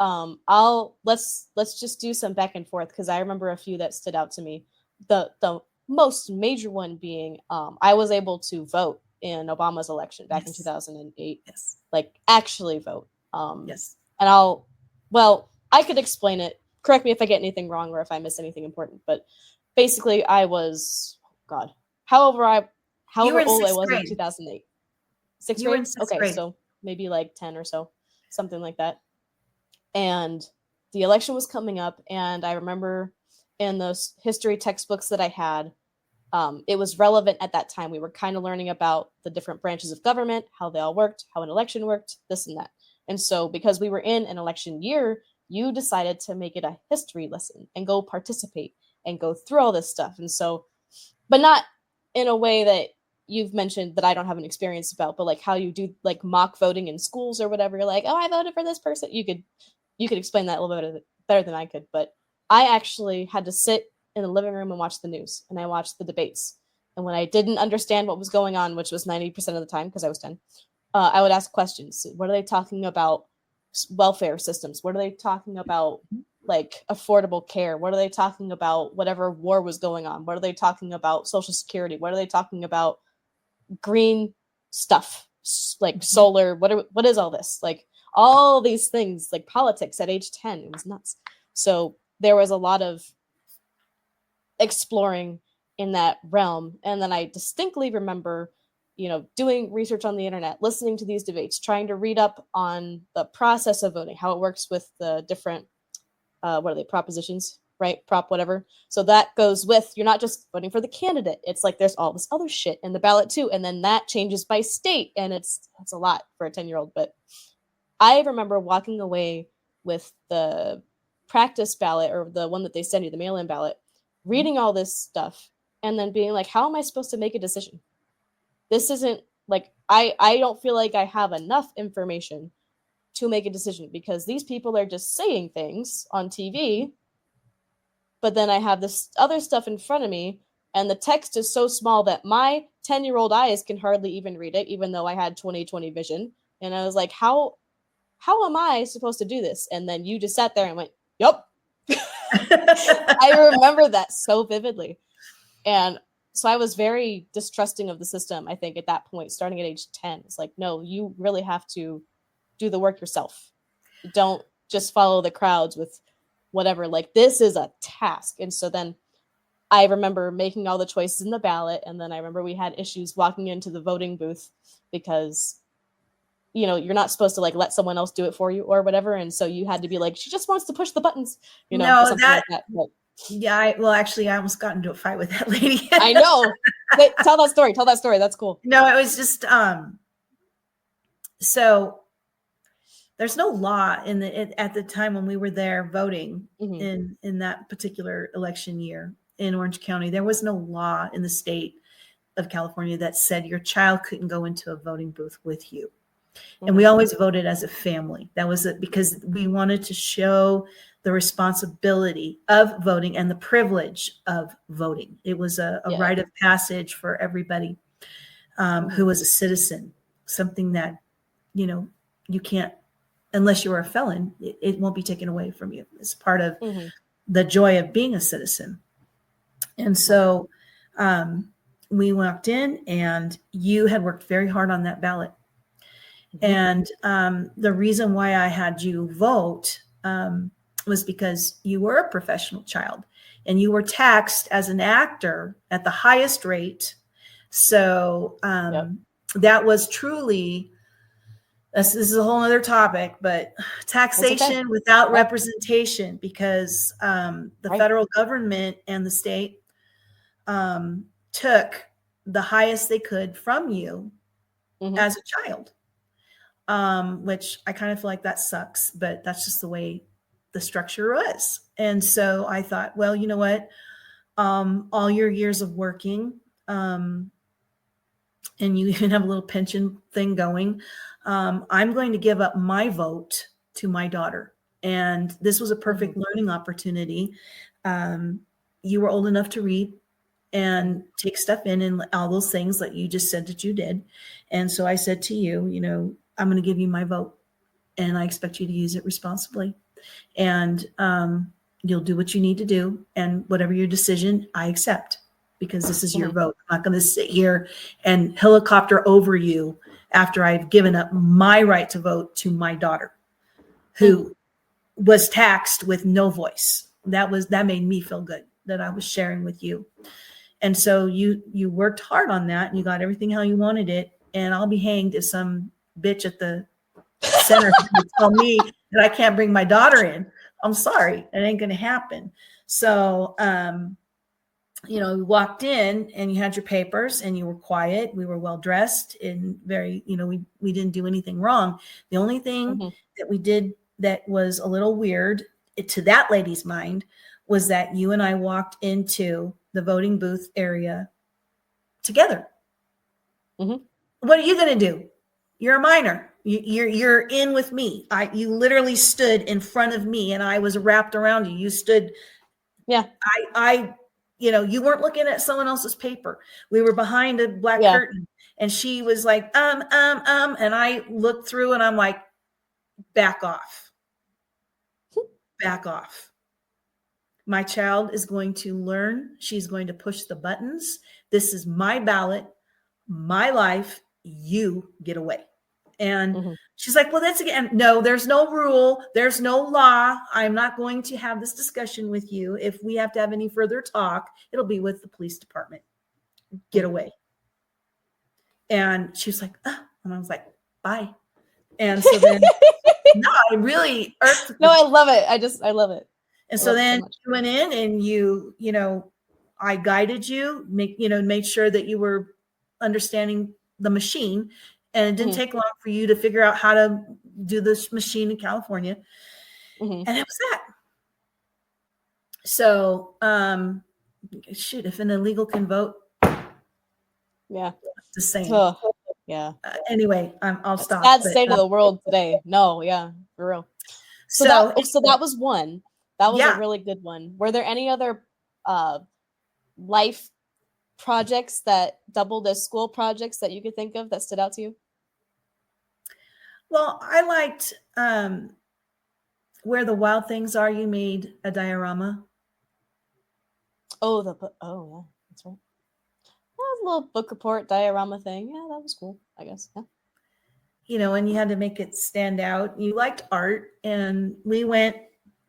Let's just do some back and forth, because I remember a few that stood out to me. The most major one being I was able to vote in Obama's election back in 2008. Yes. Like, actually vote. Yes. And I could explain it. Correct me if I get anything wrong or if I miss anything important. But basically, I was, however however in old I sixth was in grade. 2008. Sixth You were in grade? sixth Okay, grade. so maybe like 10 or so, something like that. And the election was coming up, and I remember in those history textbooks that I had, it was relevant at that time. We were kind of learning about the different branches of government, how they all worked, how an election worked, this and that. And so because we were in an election year, you decided to make it a history lesson and go participate and go through all this stuff. And so, but not in a way that you've mentioned that I don't have an experience about, but like how you do like mock voting in schools or whatever. You're like, oh, I voted for this person. You could explain that a little bit better than I could. But I actually had to sit in the living room and watch the news, and I watched the debates. And when I didn't understand what was going on, which was 90% of the time because I was 10, I would ask questions. What are they talking about? Welfare systems. What are they talking about? Like affordable care. What are they talking about? Whatever war was going on. What are they talking about? Social security. What are they talking about? Green stuff, like solar. What is all this? Like all these things, like politics at age 10. It was nuts. So there was a lot of exploring in that realm. And then I distinctly remember, doing research on the internet, listening to these debates, trying to read up on the process of voting, how it works with the different, what are they, propositions, right? Prop, whatever. So that goes with, you're not just voting for the candidate. It's like there's all this other shit in the ballot too. And then that changes by state. And it's a lot for a 10-year-old. But I remember walking away with the practice ballot, or the one that they send you, the mail-in ballot, reading all this stuff, and then being like, how am I supposed to make a decision? This isn't like, I don't feel like I have enough information to make a decision, because these people are just saying things on TV, but then I have this other stuff in front of me, and the text is so small that my 10-year-old eyes can hardly even read it, even though I had 20/20 vision. And I was like, how am I supposed to do this? And then you just sat there and went, yep. I remember that so vividly. And so I was very distrusting of the system, I think, at that point, starting at age 10. It's like, no, you really have to do the work yourself. Don't just follow the crowds with whatever. Like, this is a task. And so then I remember making all the choices in the ballot. And then I remember we had issues walking into the voting booth because, you're not supposed to like let someone else do it for you or whatever. And so you had to be like, she just wants to push the buttons, No, something like that. But, yeah, actually, I almost got into a fight with that lady. I know. Wait, tell that story. That's cool. No, it was just, so there's no law at the time when we were there voting in that particular election year in Orange County. There was no law in the state of California that said your child couldn't go into a voting booth with you. And we always voted as a family. That was it, because we wanted to show the responsibility of voting and the privilege of voting. It was a rite of passage for everybody who was a citizen, something that, you can't, unless you're a felon, it won't be taken away from you. It's part of the joy of being a citizen. And so we walked in, and you had worked very hard on that ballot. And the reason why I had you vote was because you were a professional child, and you were taxed as an actor at the highest rate. So that was truly, this is a whole other topic, but taxation without representation, because the federal government and the state took the highest they could from you as a child. Which I kind of feel like that sucks, but that's just the way the structure was. And so I thought, well, you know what? All your years of working, and you even have a little pension thing going. I'm going to give up my vote to my daughter. And this was a perfect learning opportunity. You were old enough to read and take stuff in and all those things that you just said that you did. And so I said to you, I'm going to give you my vote, and I expect you to use it responsibly. And you'll do what you need to do. And whatever your decision, I accept, because this is your vote. I'm not going to sit here and helicopter over you after I've given up my right to vote to my daughter, who was taxed with no voice. That made me feel good that I was sharing with you. And so you worked hard on that and you got everything how you wanted it. And I'll be hanged if some bitch at the center tell me that I can't bring my daughter in. I'm sorry, it ain't going to happen. So, we walked in and you had your papers and you were quiet. We were well dressed and very, we didn't do anything wrong. The only thing that we did that was a little weird to that lady's mind was that you and I walked into the voting booth area together. What are you going to do? You're a minor. You're in with me. You literally stood in front of me and I was wrapped around you. You stood. Yeah. You weren't looking at someone else's paper. We were behind a black curtain and she was like, and I looked through and I'm like, back off. Back off. My child is going to learn. She's going to push the buttons. This is my ballot, my life. You get away. And she's like, well, that's again, no, there's no rule. There's no law. I'm not going to have this discussion with you. If we have to have any further talk, it'll be with the police department. Get away. And she was like, and I was like, bye. And so then, no, I really irked. No, I love it. I love it. And so then you went in and I guided you, made sure that you were understanding the machine. And it didn't take long for you to figure out how to do this machine in California. And it was that. So, if an illegal can vote. Yeah. The same. Yeah. Anyway, I'll stop. Sad state of the world today. No, yeah, for real. So that was one. That was a really good one. Were there any other life projects that doubled as school projects that you could think of that stood out to you? Well, I liked Where the Wild Things Are. You made a diorama. Oh, yeah, that's right. That was a little book report diorama thing. Yeah, that was cool, I guess. Yeah. And you had to make it stand out. You liked art, and we went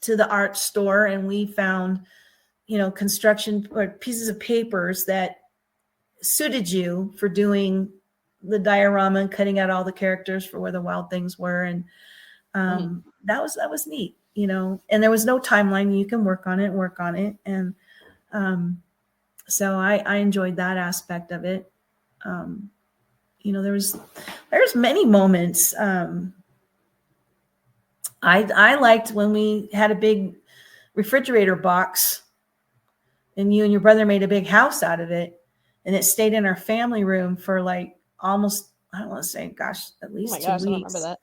to the art store and we found, construction or pieces of papers that suited you for doing the diorama and cutting out all the characters for Where the Wild Things Were. And that was neat, and there was no timeline. You can work on it. And so I enjoyed that aspect of it. There's many moments. I liked when we had a big refrigerator box and you and your brother made a big house out of it, and it stayed in our family room for like almost, I don't want to say, at least 2 weeks. I remember that.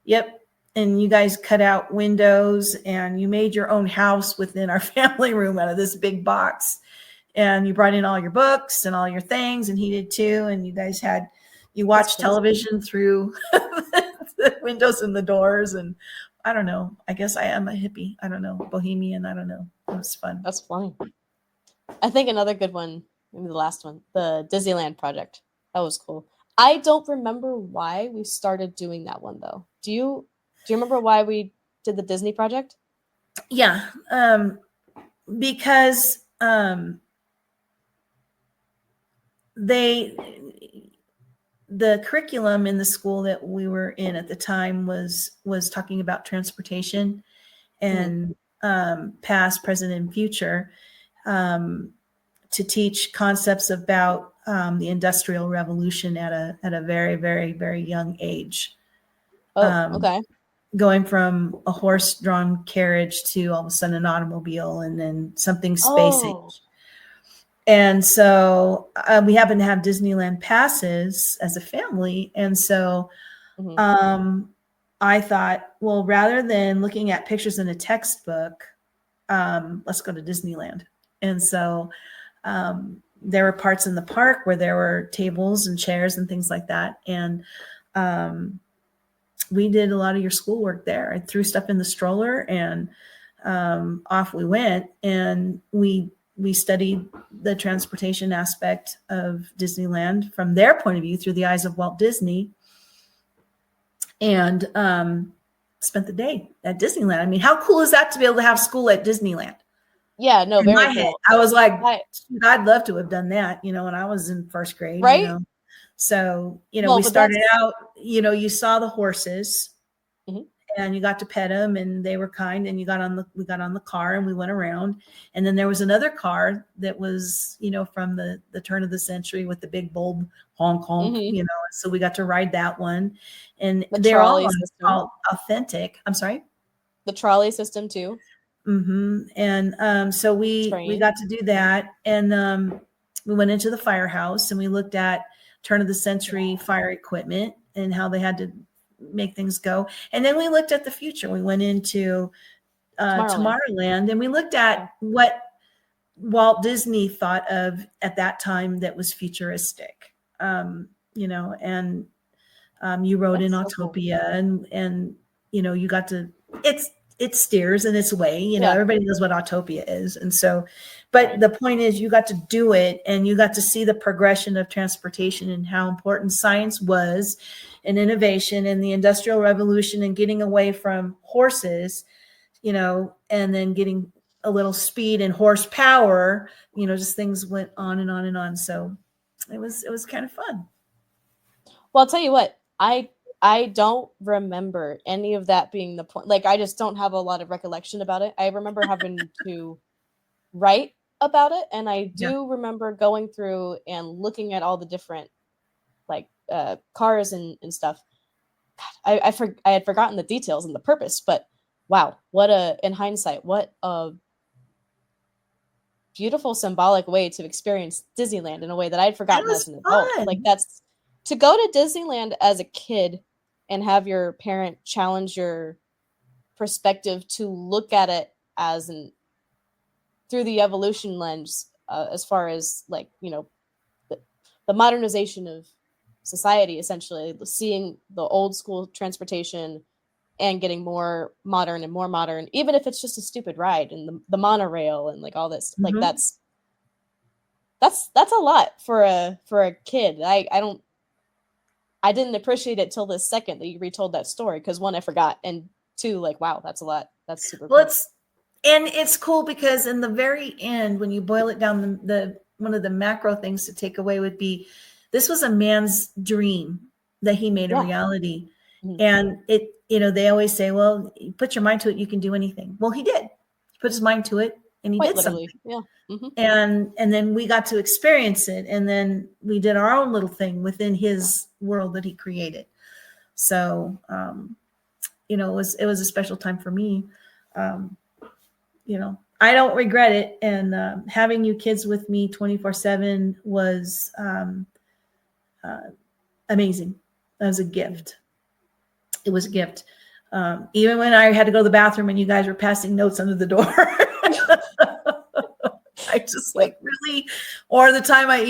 Yep. And you guys cut out windows and you made your own house within our family room out of this big box. And you brought in all your books and all your things, and he did too. And you guys you watched television through the windows and the doors. And I don't know, I guess I am a hippie. I don't know, bohemian. I don't know. It was fun. That's funny. I think another good one, maybe the last one, the Disneyland project. That was cool. I don't remember why we started doing that one though. Do you remember why we did the Disney project? Yeah. Because the curriculum in the school that we were in at the time was talking about transportation and past, present, and future, to teach concepts about the Industrial Revolution at a very, very, very young age. Okay. Going from a horse-drawn carriage to all of a sudden an automobile, and then something space age. And so we happen to have Disneyland passes as a family. And so I thought, well, rather than looking at pictures in a textbook, let's go to Disneyland. And so there were parts in the park where there were tables and chairs and things like that. And we did a lot of your schoolwork there. I threw stuff in the stroller and off we went. And we studied the transportation aspect of Disneyland from their point of view through the eyes of Walt Disney, and spent the day at Disneyland. I mean, how cool is that to be able to have school at Disneyland? Yeah, no, In my very head, cool. I was like, I, I'd love to have done that, when I was in first grade, right? So, Well, we but started that's out, you saw the horses mhm, and you got to pet them and they were kind, and we got on the car and we went around. And then there was another car that was, from the turn of the century with the big bulb, honk, honk, mhm, so we got to ride that one, and the they're trolley system. all authentic. I'm sorry. The trolley system too. And so we Train. got to do that, and we went into the firehouse and we looked at turn of the century fire equipment and how they had to make things go. And then we looked at the future. We went into Tomorrowland. Tomorrowland, and we looked at Yeah. what Walt Disney thought of at that time that was futuristic. And you rode in That's so cool. Autopia, and you got to it steers in its way. Yeah. Everybody knows what Autopia is, and so, but Right. the point is, you got to do it, and you got to see the progression of transportation and how important science was, and innovation, and the Industrial Revolution, and getting away from horses, and then getting a little speed and horsepower. Just things went on and on and on. So it was kind of fun. Well, I'll tell you what, I don't remember any of that being the point. Like, I just don't have a lot of recollection about it. I remember having to write about it, and I Yeah. do remember going through and looking at all the different like cars and stuff. God, I had forgotten the details and the purpose, but wow, in hindsight, what a beautiful symbolic way to experience Disneyland in a way that I'd It forgotten as was an adult. Like, fun. that's to go to Disneyland as a kid and have your parent challenge your perspective to look at it as an through the evolution lens, as far as like the modernization of society, essentially seeing the old school transportation and getting more modern and more modern, even if it's just a stupid ride and the monorail and like all this, like Mhm. that's a lot for a kid. I didn't appreciate it till this second that you retold that story, because one, I forgot, and two, like, wow, that's a lot. That's super Well, cool. it's cool because in the very end, when you boil it down, the one of the macro things to take away would be this was a man's dream that he made a Yeah. reality. Mhm. And they always say, well, you put your mind to it, you can do anything. Well, he did. He put his mind to it and he Quite did literally. something. Yeah. Hmm. And then we got to experience it. And then we did our own little thing within his world that he created. So, it was a special time for me. Um, I don't regret it. And having you kids with me 24/7 was amazing. That was a gift. It was a gift. Even when I had to go to the bathroom and you guys were passing notes under the door. I just Yep. really, or the time I,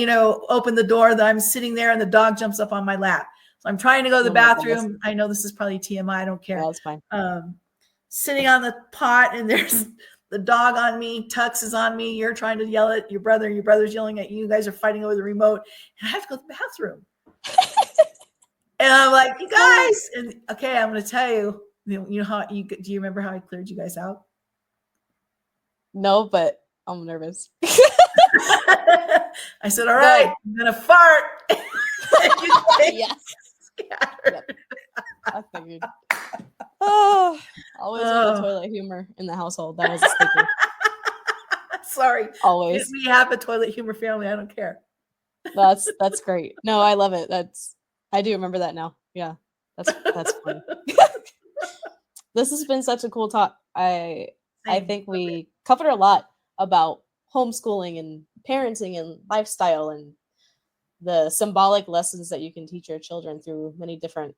open the door that I'm sitting there and the dog jumps up on my lap. So I'm trying to go to the Oh my goodness. bathroom. I know this is probably TMI. I don't care. Yeah, that's fine. Sitting on the pot and there's the dog on me, Tux is on me. You're trying to yell at your brother. Your brother's yelling at you. You guys are fighting over the remote. And I have to go to the bathroom. And I'm like, you guys. And okay, I'm going to tell you, do you remember how I cleared you guys out? No, but I'm nervous. I said, all right, I'm going to fart. Yes. Yep. I figured. Oh, always with the toilet humor in the household. That was a sleeper. Sorry. Always. We have a toilet humor family. I don't care. That's great. No, I love it. I do remember that now. Yeah. That's funny. This has been such a cool talk. I think we covered a lot about homeschooling and parenting and lifestyle and the symbolic lessons that you can teach your children through many different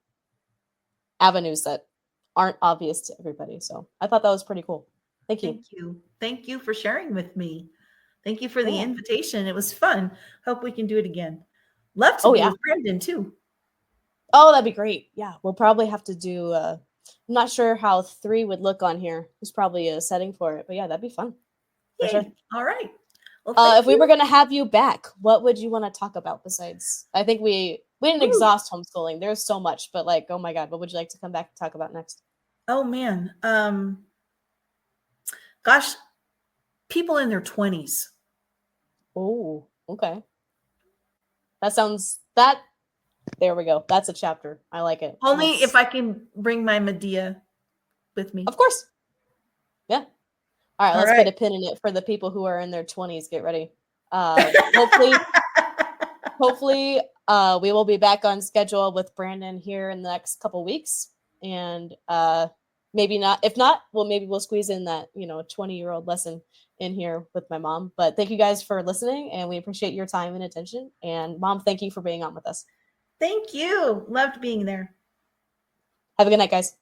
avenues that aren't obvious to everybody. So I thought that was pretty cool. Thank you. Thank you. Thank you for sharing with me. Thank you for the invitation. It was fun. Hope we can do it again. Love to be with Brandon too. Oh, that'd be great. Yeah, we'll probably have to do I'm not sure how 3 would look on here. There's probably a setting for it, but yeah, that'd be fun. For sure. All right. Well, if we were going to have you back, what would you want to talk about besides? I think we didn't exhaust homeschooling. There's so much, but like, oh my God, what would you like to come back and talk about next? Oh man. Gosh, people in their 20s. Oh, okay. There we go. That's a chapter. I like it. Only if I can bring my Medea with me. Of course. Yeah. All right, let's right. put a pin in it for the people who are in their 20s. Get ready. Hopefully, we will be back on schedule with Brandon here in the next couple weeks. And maybe not. If not, well, maybe we'll squeeze in that 20-year-old lesson in here with my mom. But thank you guys for listening, and we appreciate your time and attention. And Mom, thank you for being on with us. Thank you. Loved being there. Have a good night, guys.